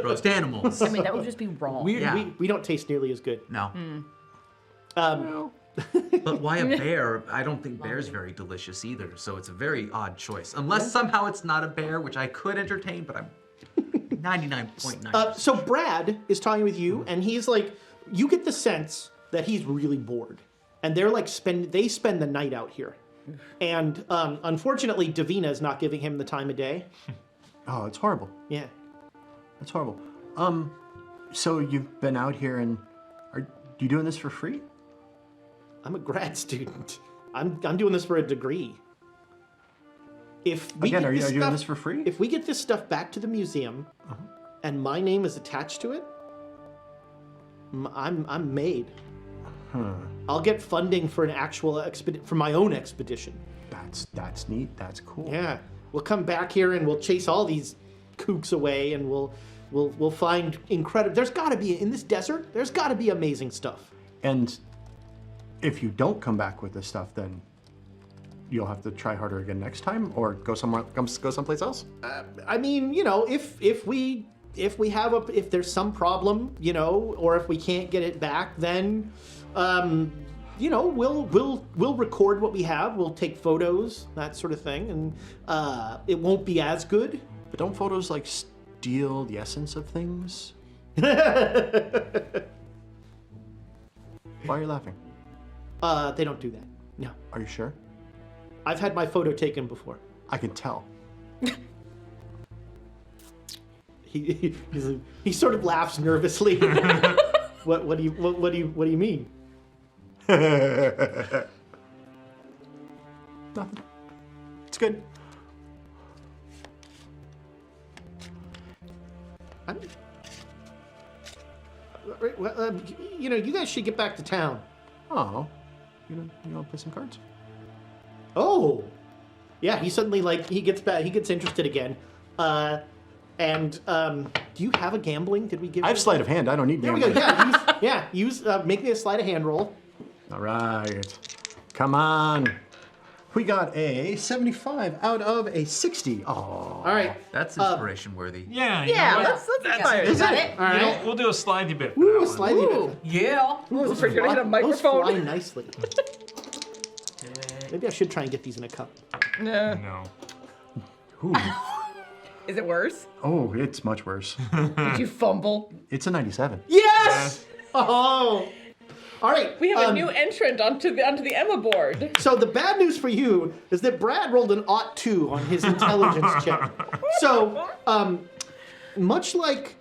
roast animals. I mean, that would just be wrong. we don't taste nearly as good. No. Um, But why a bear? I don't think bear's very delicious either, so it's a very odd choice. Unless somehow it's not a bear, which I could entertain, but I'm 99.9%. so Brad is talking with you, and he's like, you get the sense that he's really bored, and they're like they spend the night out here, and unfortunately, Davina is not giving him the time of day. Oh, it's horrible. Yeah. It's horrible. So you've been out here and are you doing this for free? I'm a grad student. I'm doing this for a degree. If we Again, get are you this doing stuff- this for free? If we get this stuff back to the museum, and my name is attached to it, I'm made. I'll get funding for an actual for my own expedition. That's neat. That's cool. Yeah, we'll come back here and we'll chase all these kooks away, and we'll find incredible. There's got to be in this desert. There's got to be amazing stuff. And if you don't come back with this stuff, then you'll have to try harder again next time, or go someplace else. I mean, if there's some problem, or if we can't get it back, then, we'll record what we have. We'll take photos, that sort of thing, and it won't be as good. But don't photos like steal the essence of things? Why are you laughing? They don't do that. No, Are you sure? I've had my photo taken before. I can tell. He sort of laughs nervously. What do you mean? Nothing. It's good. Well, you guys should get back to town. Oh, you don't play some cards? Oh, yeah. He suddenly he gets back. He gets interested again. Do you have a gambling? Did we give? I have sleight of hand. I don't need There we go. gambling. Yeah. Use. Make me a sleight of hand roll. All right. Come on. We got a 75 out of a 60. Oh. All right. That's inspiration worthy. Yeah. Yeah, You know, let's That's fire it. it. Is that it? All You know, right. we'll do a slidey bit. For Ooh, that one. slightly. Ooh. Yeah. Ooh, so you're gonna hit a Those microphone. fly nicely. Maybe I should try and get these in a cup. No. No. Ooh. Is it worse? Oh, it's much worse. Did you fumble? It's a 97. Yes. Oh. All right. We have a new entrant onto the Emma board. So the bad news for you is that Brad rolled an +2 on his intelligence check. So, much like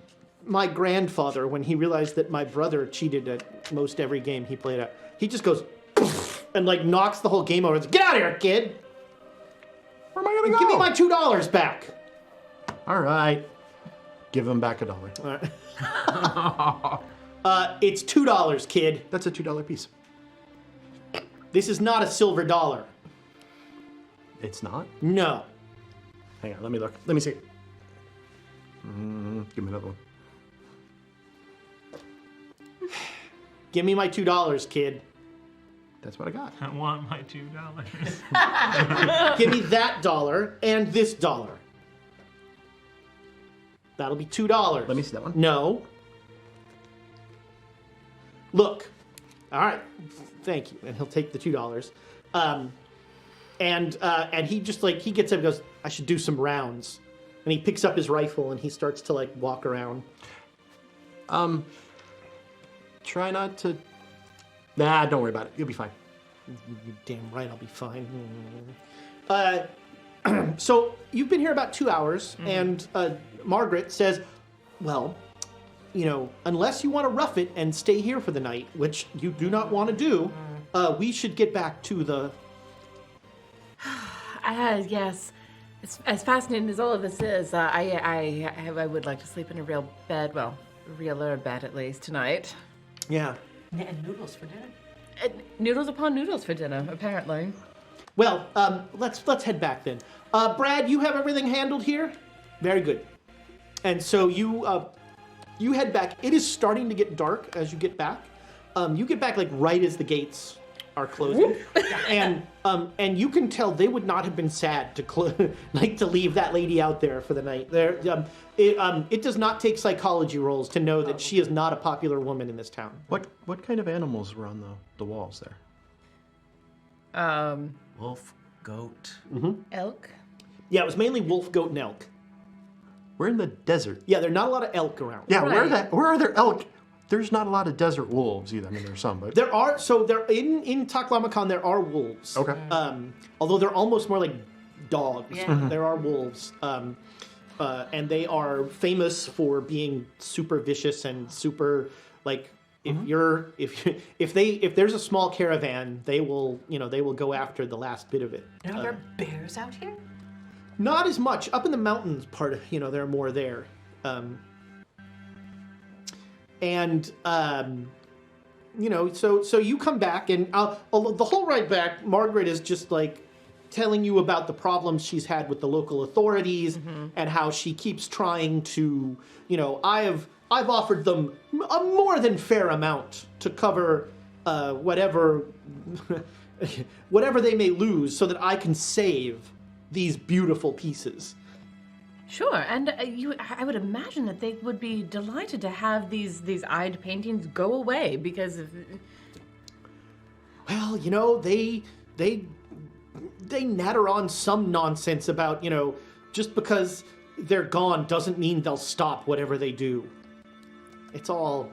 my grandfather, when he realized that my brother cheated at most every game he played at, he just goes and knocks the whole game over. Get out of here, kid! Where am I gonna go? Give me my $2 back. All right. Give him back $1. All right. It's $2, kid. That's a $2 piece. This is not a silver dollar. It's not? No. Hang on, let me look. Let me see. Give me another one. Give me my $2, kid. That's what I got. I want my $2. Give me that dollar and this dollar. That'll be $2. Let me see that one. No. Look. All right. Thank you. And he'll take the $2. And he just he gets up and goes, I should do some rounds. And he picks up his rifle and he starts to walk around. Try not to... Nah, don't worry about it. You'll be fine. You're damn right, I'll be fine. So you've been here about 2 hours, and Margaret says, well, unless you want to rough it and stay here for the night, which you do not want to do, we should get back to the... Yes. As fascinating as all of this is, I would like to sleep in a real bed. Well, a realer bed at least tonight. Yeah. And noodles for dinner. Noodles upon noodles for dinner, apparently. Well, let's head back then. Brad, you have everything handled here? Very good. And so you head back. It is starting to get dark as you get back. You get back like right as the gates are closing, and you can tell they would not have been sad to to leave that lady out there for the night. It does not take psychology rolls to know that she is not a popular woman in this town. What kind of animals were on the walls there? Wolf, goat. Elk. Yeah, it was mainly wolf, goat, and elk. We're in the desert. Yeah, there are not a lot of elk around. Yeah, Right. where are there elk? There's not a lot of desert wolves either. I mean, there's some, but There are, in Taklamakan there are wolves. Okay. Although they're almost more like dogs. Yeah. There are wolves. And they are famous for being super vicious and super, like, if there's a small caravan, they will go after the last bit of it. Now, are there bears out here? Not as much. Up in the mountains part, there are more there. So you come back, and the whole ride back, Margaret is just like telling you about the problems she's had with the local authorities and how she keeps trying to, I've offered them a more than fair amount to cover whatever they may lose so that I can save these beautiful pieces. Sure, and I would imagine that they would be delighted to have these eyed paintings go away because of... Well, they natter on some nonsense about, just because they're gone doesn't mean they'll stop whatever they do. It's all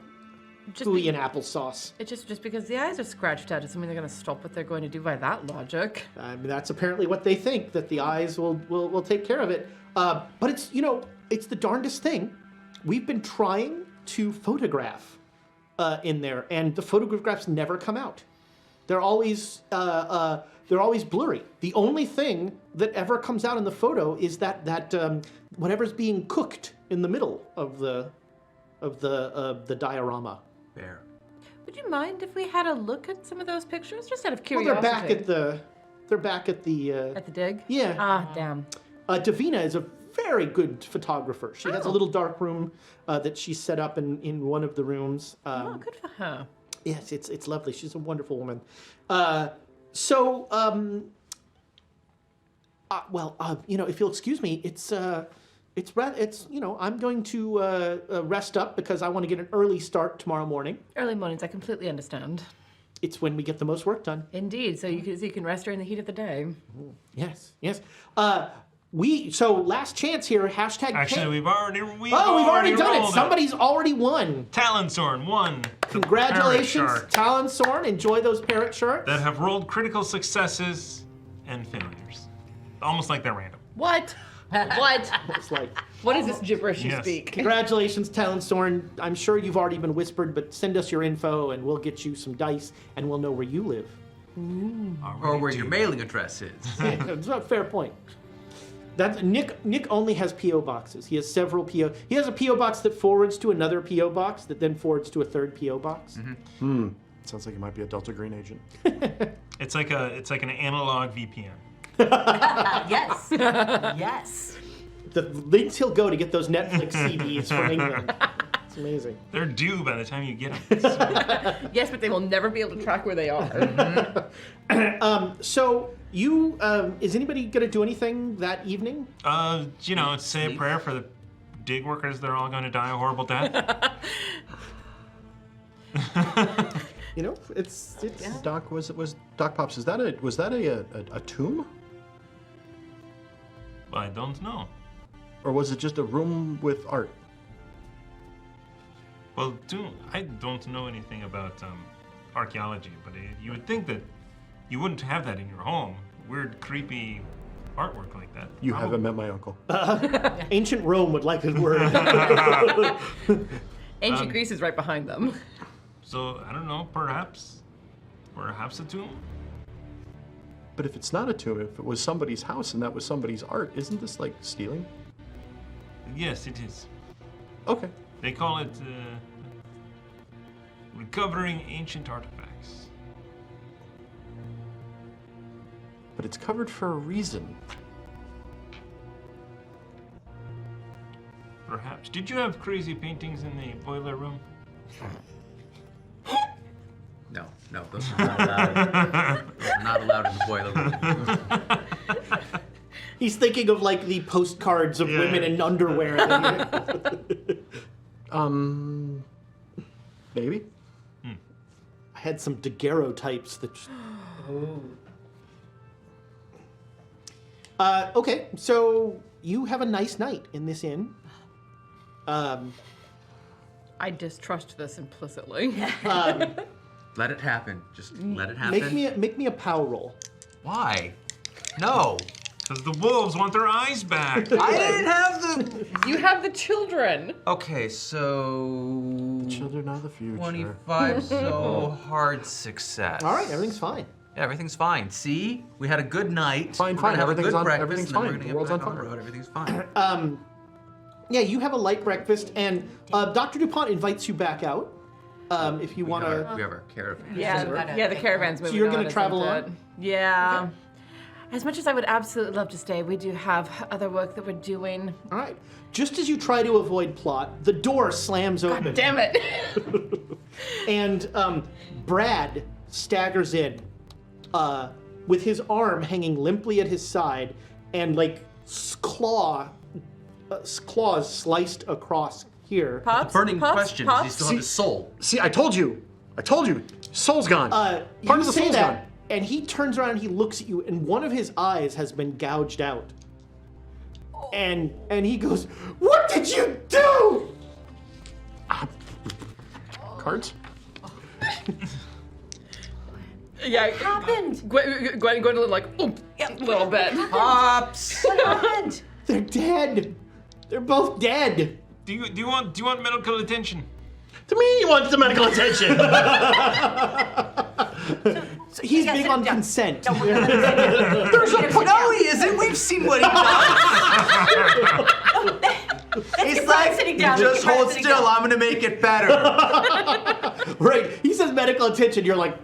gooey and applesauce. It's just because the eyes are scratched out doesn't mean they're going to stop what they're going to do by that logic. I mean, that's apparently what they think, that the eyes will take care of it. But it's, it's the darndest thing. We've been trying to photograph in there, and the photographs never come out. They're always blurry. The only thing that ever comes out in the photo is that whatever's being cooked in the middle of the diorama. Bear. Would you mind if we had a look at some of those pictures, just out of Well, curiosity? they're back at the At the dig? Yeah. Ah, damn. Davina is a very good photographer. She has a little dark room that she set up in one of the rooms. Oh, good for her. Yes, it's lovely. She's a wonderful woman. If you'll excuse me, I'm going to rest up because I want to get an early start tomorrow morning. Early mornings, I completely understand. It's when we get the most work done. Indeed, so you can rest during the heat of the day. Yes. Last chance here, hashtag... Actually, we've already we've already done it. rolled Somebody's already won. Talonsorn won. Congratulations, Parrot shark Talonsorn. Enjoy those parrot sharks. that have rolled critical successes and failures. Almost like they're random. What? What? It's like, What is this gibberish you Yes. speak? congratulations, Talonsorn. I'm sure you've already been whispered, but send us your info and we'll get you some dice and we'll know where you live. Or where your mailing address is. It's a fair point. That's Nick only has P.O. boxes. He has several P.O. He has a P.O. box that forwards to another P.O. box that then forwards to a third P.O. box. Sounds like it might be a Delta Green agent. It's like an analog VPN. Yes. Yes. The links he'll go to get those Netflix CDs from England. It's amazing. They're due by the time you get them. So, Yes, but they will never be able to track where they are. So you, is anybody going to do anything that evening? say a prayer for the dig workers. They're all going to die a horrible death. It's Doc, was Doc Pops? Was that a tomb, I don't know. or was it just a room with art? Well, I don't know anything about archaeology, but you would think that you wouldn't have that in your home. Weird, creepy artwork like that. You haven't met my uncle. Ancient Rome would like his word. Ancient Greece is right behind them. So I don't know. Perhaps a tomb. But if it's not a tomb, if it was somebody's house and that was somebody's art, isn't this like stealing? Yes, it is. Okay. They call it recovering ancient artifacts. But it's covered for a reason. Perhaps. Did you have crazy paintings in the boiler room? No, those are not allowed. Those are not allowed in the boiler room. He's thinking of like the postcards of women in underwear. Maybe. I had some daguerreotypes that. Okay, so you have a nice night in this inn. I distrust this implicitly. Let it happen. Just let it happen. Make me a power roll. Why? No. Because the wolves want their eyes back. I didn't have the. You have the children. Okay, so. Children are the future. 25, so hard success. All right, everything's fine. Yeah, everything's fine. See? We had a good night. Fine, We're fine, gonna have a everything's good on- breakfast, everything's and then we're fine. gonna The get world's back on on the fire. road. Everything's fine. Yeah, you have a light breakfast, and Dr. DuPont invites you back out if you want We to. have our caravan. Yeah, the caravan's moving. you're gonna on, travel isn't on? it? Yeah. As much as I would absolutely love to stay, we do have other work that we're doing. All right. Just as you try to avoid plot, the door slams open. Damn it! And Brad staggers in with his arm hanging limply at his side and like claws sliced across here. Pops, Burning Pops, question: Does he Pops? still have his soul? See, I told you. Soul's gone. Part You of the say soul's that, gone. and he turns around and he looks at you, and one of his eyes has been gouged out. And he goes, "What did you do?" Cards? Yeah. What happened? Gwendolyn like, oop, a little bit. Pops. What happened? They're dead. They're both dead. Do you want medical attention? To me, he wants the medical attention. So he's Yeah, big sit on down. consent. No, we're gonna sit down. No, he isn't. We've seen what he does. He's like, sitting down. just Get hold sitting still. down. I'm gonna make it better. Right. He says medical attention. You're like,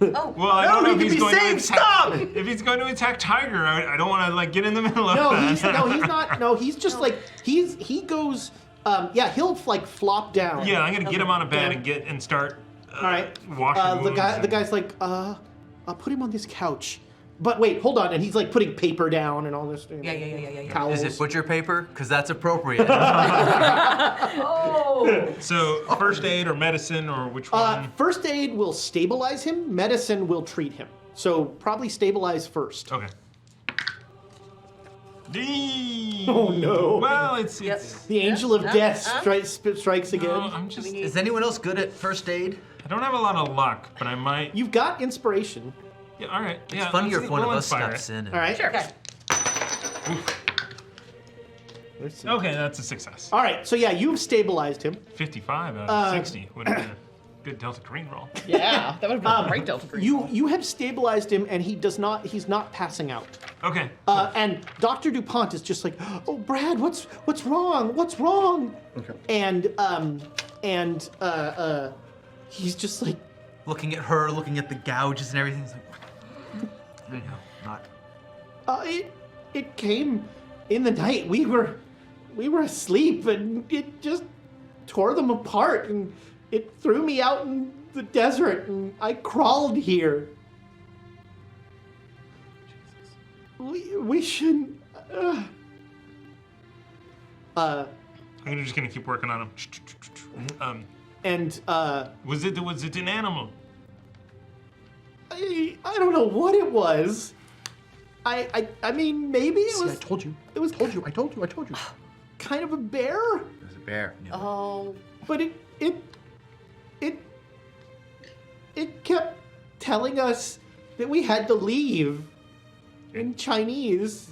Oh, Well, I don't know he if can he's be going saved. to attack. Stop. If he's going to attack Tiger, I don't want to like get in the middle of no, that. he's not. No, he's just like he goes. Yeah, he'll like flop down. Yeah, I'm gonna get him on a bed and start. All right. Washing The wounds. guy's like, I'll put him on this couch. But wait, hold on, and he's like putting paper down and all this. Yeah. Towels. Is it butcher paper? Because that's appropriate. Oh. So first aid or medicine or which one? First aid will stabilize him. Medicine will treat him. So probably stabilize first. Okay. Oh no! Well, it's The angel of death strikes again. No, I'm just. Is anyone else good at first aid? I don't have a lot of luck, but I might. You've got inspiration. Yeah. All right. It's funnier if one of us steps in. All right. Sure. Okay. Let's see. Okay, that's a success. All right. So yeah, you've stabilized him. 55 out of 60 would have been a good Delta Green roll. Yeah, that would have been a great Delta Green. You have stabilized him, and he's not passing out. Okay. And Dr. DuPont is just like, "Oh, Brad, what's wrong? What's wrong?" Okay. And he's just like, Looking at her, looking at the gouges and everything. He's like, I know, not. it came in the night. We were asleep, and it just tore them apart, and it threw me out in the desert, and I crawled here. We shouldn't. I'm just gonna keep working on him. And Was it an animal? I don't know what it was. I mean, maybe it See, I was told you. it was I told you. kind of a bear, There's a bear. No. Oh. but it kept telling us that we had to leave in Chinese.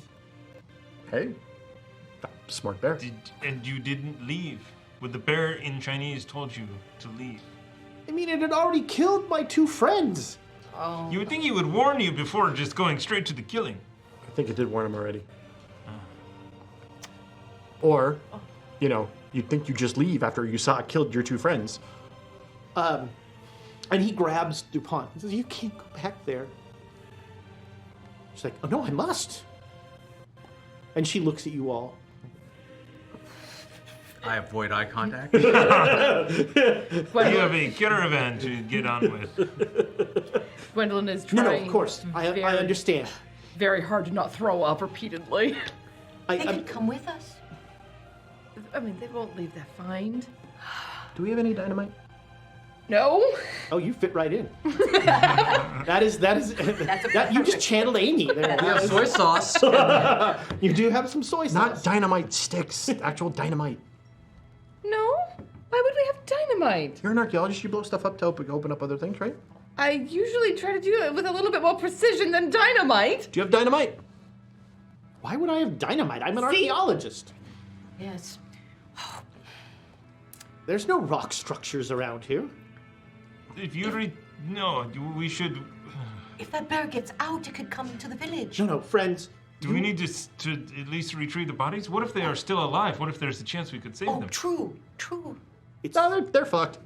Hey, smart bear. And you didn't leave. would the bear in Chinese told you to leave? I mean, it had already killed my 2 friends. Oh. You would think he would warn you before just going straight to the killing. I think it did warn him already. Or, you know, you'd think you just leave after you saw it killed your 2 friends. And he grabs DuPont. He says, "You can't go back there." She's like, "Oh no, I must." And she looks at you all. I avoid eye contact. You have a caravan to get on with. Gwendolyn is No, trying. no, of course. I understand. Very hard to not throw up repeatedly. They can come with us. I mean, they won't leave their find. Do we have any dynamite? No. Oh, you fit right in. that is you just channeled Amy there. We have soy sauce. You do have some soy sauce. Not dynamite sticks, actual dynamite. No. Why would we have dynamite? You're an archaeologist, you blow stuff up to open up other things, right? I usually try to do it with a little bit more precision than dynamite. Do you have dynamite? Why would I have dynamite? I'm an archaeologist. Yes. There's no rock structures around here. If you no, we should. If that bear gets out, it could come into the village. No, friends. Do we need to at least retrieve the bodies? What if they are still alive? What if there's a chance we could save Oh, them? true. No, they're fucked.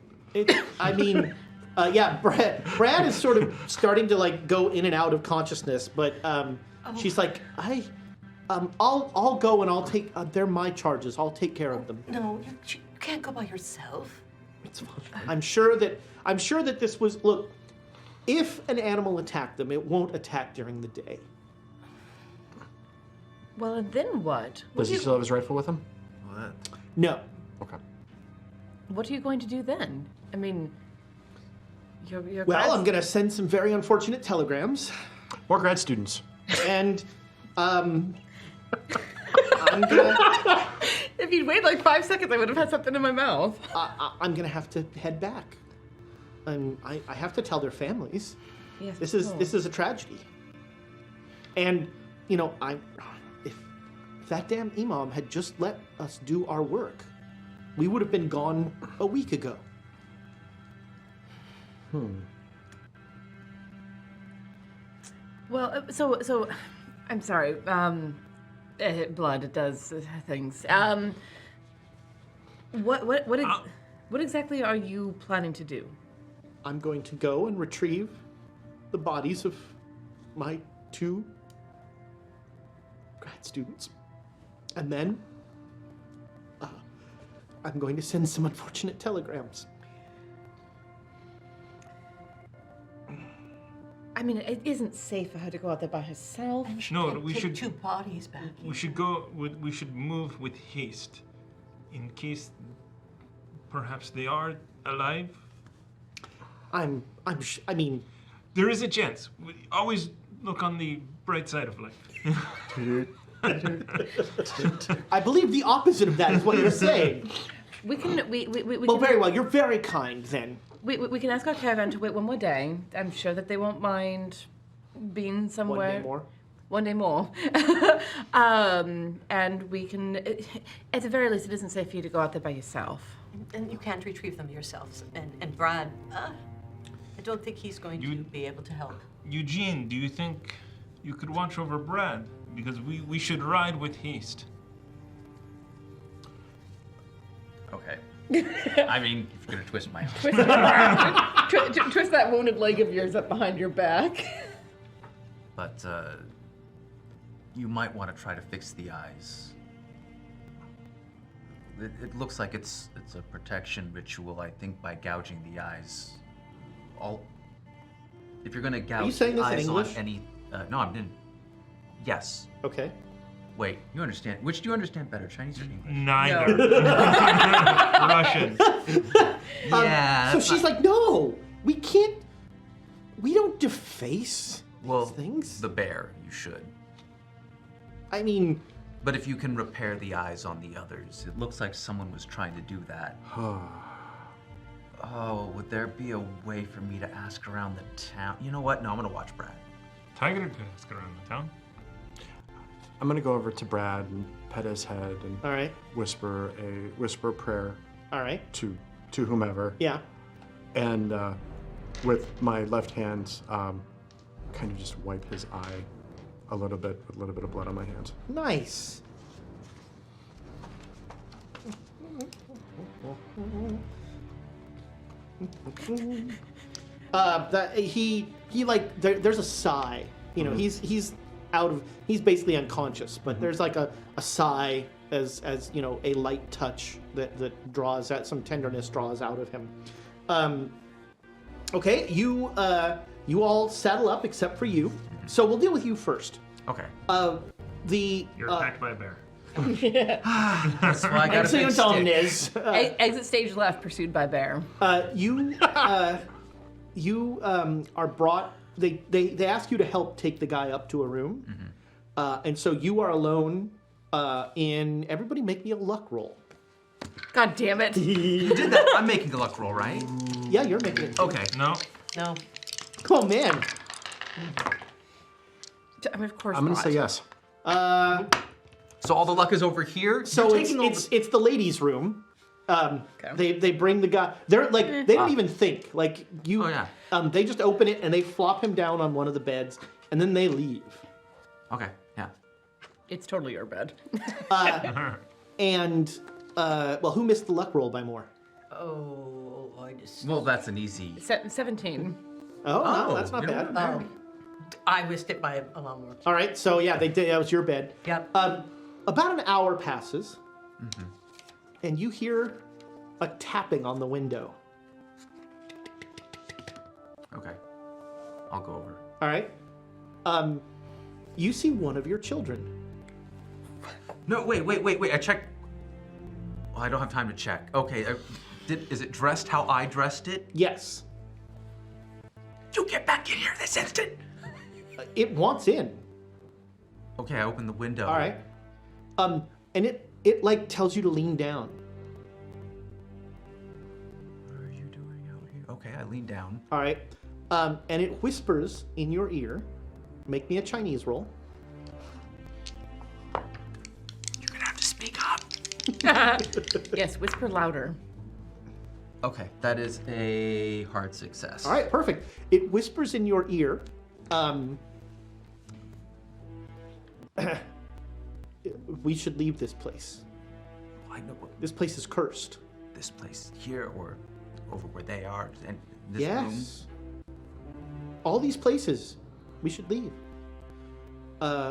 I mean, yeah, Brad is sort of starting to like go in and out of consciousness, but she's like, I'll go and I'll take. They're my charges. I'll take care of them. No, you can't go by yourself. It's fine. I'm sure that this was. Look, if an animal attacked them, it won't attack during the day. Well, and then what? Does he still have his rifle with him? What? No. Okay. What are you going to do then? I mean, you're Well, I'm gonna send some very unfortunate telegrams, More grad students. and I'm gonna. If you'd waited like 5 seconds, I would have had something in my mouth. I'm gonna have to head back, and I have to tell their families. Yes. This is a tragedy. And you know, if that damn imam had just let us do our work, we would have been gone a week ago. Well, so, I'm sorry. Blood does things. What exactly are you planning to do? I'm going to go and retrieve the bodies of my 2 grad students. And then I'm going to send some unfortunate telegrams. I mean, it isn't safe for her to go out there by herself. No, Can't we take should. 2 bodies back. We should go. We should move with haste, in case perhaps they are alive. I mean, There is a chance. We always look on the bright side of life. I believe the opposite of that is what you're saying. We can. We Well, can, very well. You're very kind then. We can ask our caravan to wait one more day. I'm sure that they won't mind being somewhere. One day more. One day more. And we can. At the very least, it isn't safe for you to go out there by yourself. And you can't retrieve them yourselves. And Brad, I don't think he's going to be able to help. Eugene, do you think you could watch over Brad? Because we should ride with haste. Okay. I mean, if you're gonna twist my arm. Twist that wounded leg of yours up behind your back. But you might want to try to fix the eyes. It looks like it's a protection ritual. I think by gouging the eyes, if you're gonna gouge saying the this in eyes on English? any, no, I didn't. Yes. Okay. Wait, you understand? Which do you understand better, Chinese or English? Neither. Russian. Yeah. So she's like, no, we can't. We don't deface well, these things. the bear, you should. I mean, But if you can repair the eyes on the others, it looks like someone was trying to do that. Oh, would there be a way for me to ask around the town? You know what? No, I'm gonna watch Brad. Tiger could ask around the town. I'm gonna go over to Brad and pet his head and all right. whisper a prayer All right. to whomever. Yeah. And with my left hand, kind of just wipe his eye a little bit with a little bit of blood on my hands. Nice. There's a sigh. You know, he's basically unconscious, but there's like a sigh as you know, a light touch that draws out some tenderness draws out of him. Okay, you all saddle up except for you. So we'll deal with you first. Okay. You're attacked by a bear. That's why I got a So you big tell him, stick. Niz. Exit stage left, pursued by bear. You are brought. They ask you to help take the guy up to a room, and so you are alone. Everybody make me a luck roll. God damn it. You did that. I'm making a luck roll, right? Yeah, you're making it. Okay. No. No. Oh man. I mean, of course I'm going to not. say yes. So all the luck is over here. So You're it's taking all it's the ladies' room. They bring the guy. They're like they don't even think like you. Oh, yeah. They just open it and they flop him down on one of the beds and then they leave. Okay. Yeah. It's totally your bed. And who missed the luck roll by more? Oh, I just. Well, that's an easy. 17. Oh, no, Oh, that's not you know bad. what? Oh, I missed it by a lot more. All right, so yeah, they did. That was your bed. Yep. About an hour passes, and you hear a tapping on the window. Okay. I'll go over. All right. You see one of your children. No, wait. I checked. Well, I don't have time to check. Okay. Is it dressed how I dressed it? Yes. You get back in here this instant. It wants in. Okay, I open the window. All right. And it like tells you to lean down. What are you doing out here? Okay, I lean down. All right. And it whispers in your ear. Make me a Chinese roll. You're gonna have to speak up. Yes, whisper louder. Okay, that is a hard success. All right, perfect. It whispers in your ear. We should leave this place. I know what This place is cursed. this place here or over where they are and this Yes. All these places, we should leave.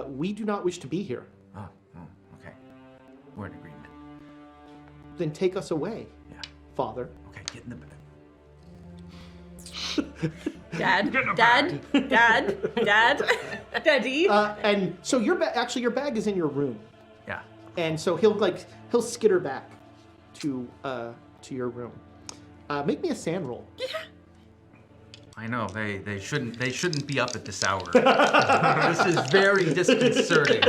We do not wish to be here. room. Oh, okay. We're in agreement. Then take us away, Yeah. Father. Okay, get in the bed. Dad, Daddy. And so your bag is in your room, Yeah. and so he'll skitter back to your room. Make me a sand roll. I know they shouldn't be up at this hour. This is very disconcerting.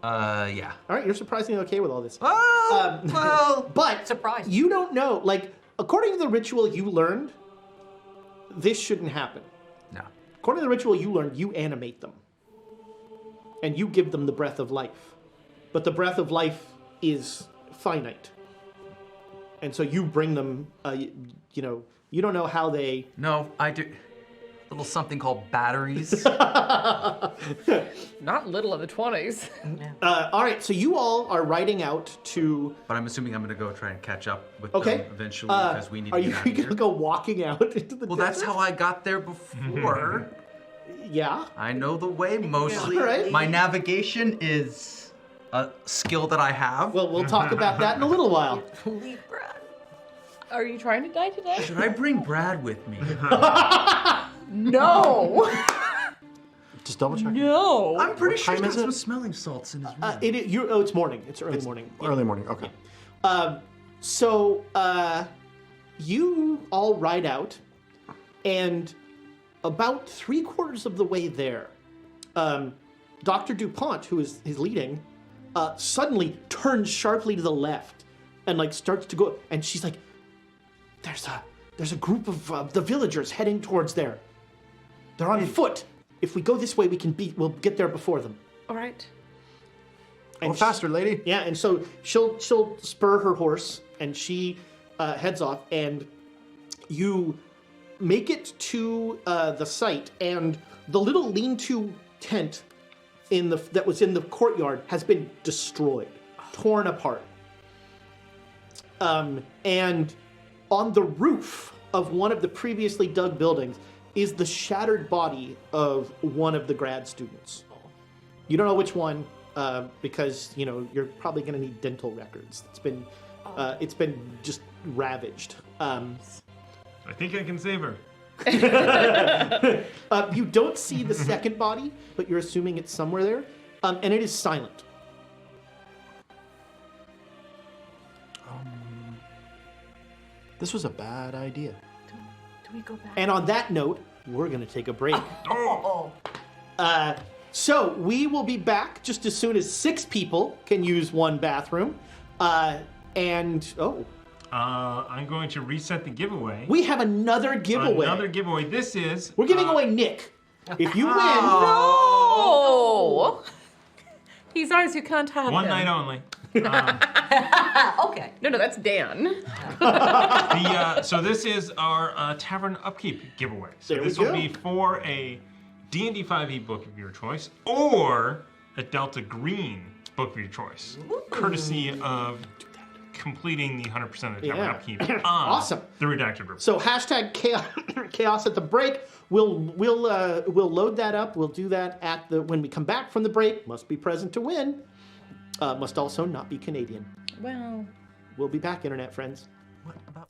Yeah. All right, you're surprisingly okay with all this. Oh, well. But Surprise. you don't know. Like, according to the ritual you learned, this shouldn't happen. No. According to the ritual you learned, you animate them. And you give them the breath of life. But the breath of life is finite. And so you bring them, you don't know how they... No, I do. A little something called batteries. Not little in the 20s. all right, so you all are riding out to... But I'm assuming I'm gonna go try and catch up with Okay. them eventually because we need Are to you get out of going to here. go walking out into the Well, that's desert? how I got there before. Yeah. I know the way mostly. All right. My navigation is a skill that I have. Well, we'll talk about that in a little while. Leave Brad. Are you trying to die today? Should I bring Brad with me? No. Just double check. No. I'm pretty sure time he's is got it? some smelling salts in his room. It's morning. It's early morning. Early morning. Okay. So you all ride out, and about 3/4 of the way there, Dr. DuPont, who is leading, suddenly turns sharply to the left and like starts to go. And she's like, "There's a group of the villagers heading towards there. They're on foot. If we go this way, we'll get there before them." All right. Go faster, lady. Yeah, and so she'll spur her horse, and she heads off, and you make it to the site, and the little lean-to tent that was in the courtyard has been destroyed, torn apart. And on the roof of one of the previously dug buildings is the shattered body of one of the grad students. You don't know which one, because you're probably going to need dental records. It's been just ravaged. I think I can save her. You don't see the second body, but you're assuming it's somewhere there, and it is silent. This was a bad idea. Do we go back? And on that note, we're going to take a break. So we will be back just as soon as 6 people can use one bathroom. I'm going to reset the giveaway. We have another giveaway. Another giveaway. This is... We're giving away Nick. If you win... Oh! He's ours, you can't have One him. night only. Okay. No, that's Dan. So this is our Tavern Upkeep giveaway. So There we this will go. be for a D&D 5e book of your choice, or a Delta Green book of your choice, courtesy of completing the 100% of the Tavern Yeah. Upkeep on Awesome. the Redacted Report. So hashtag chaos at the break. We'll load that up. We'll do that when we come back from the break. Must be present to win. Must also not be Canadian. Well... We'll be back, internet friends. What about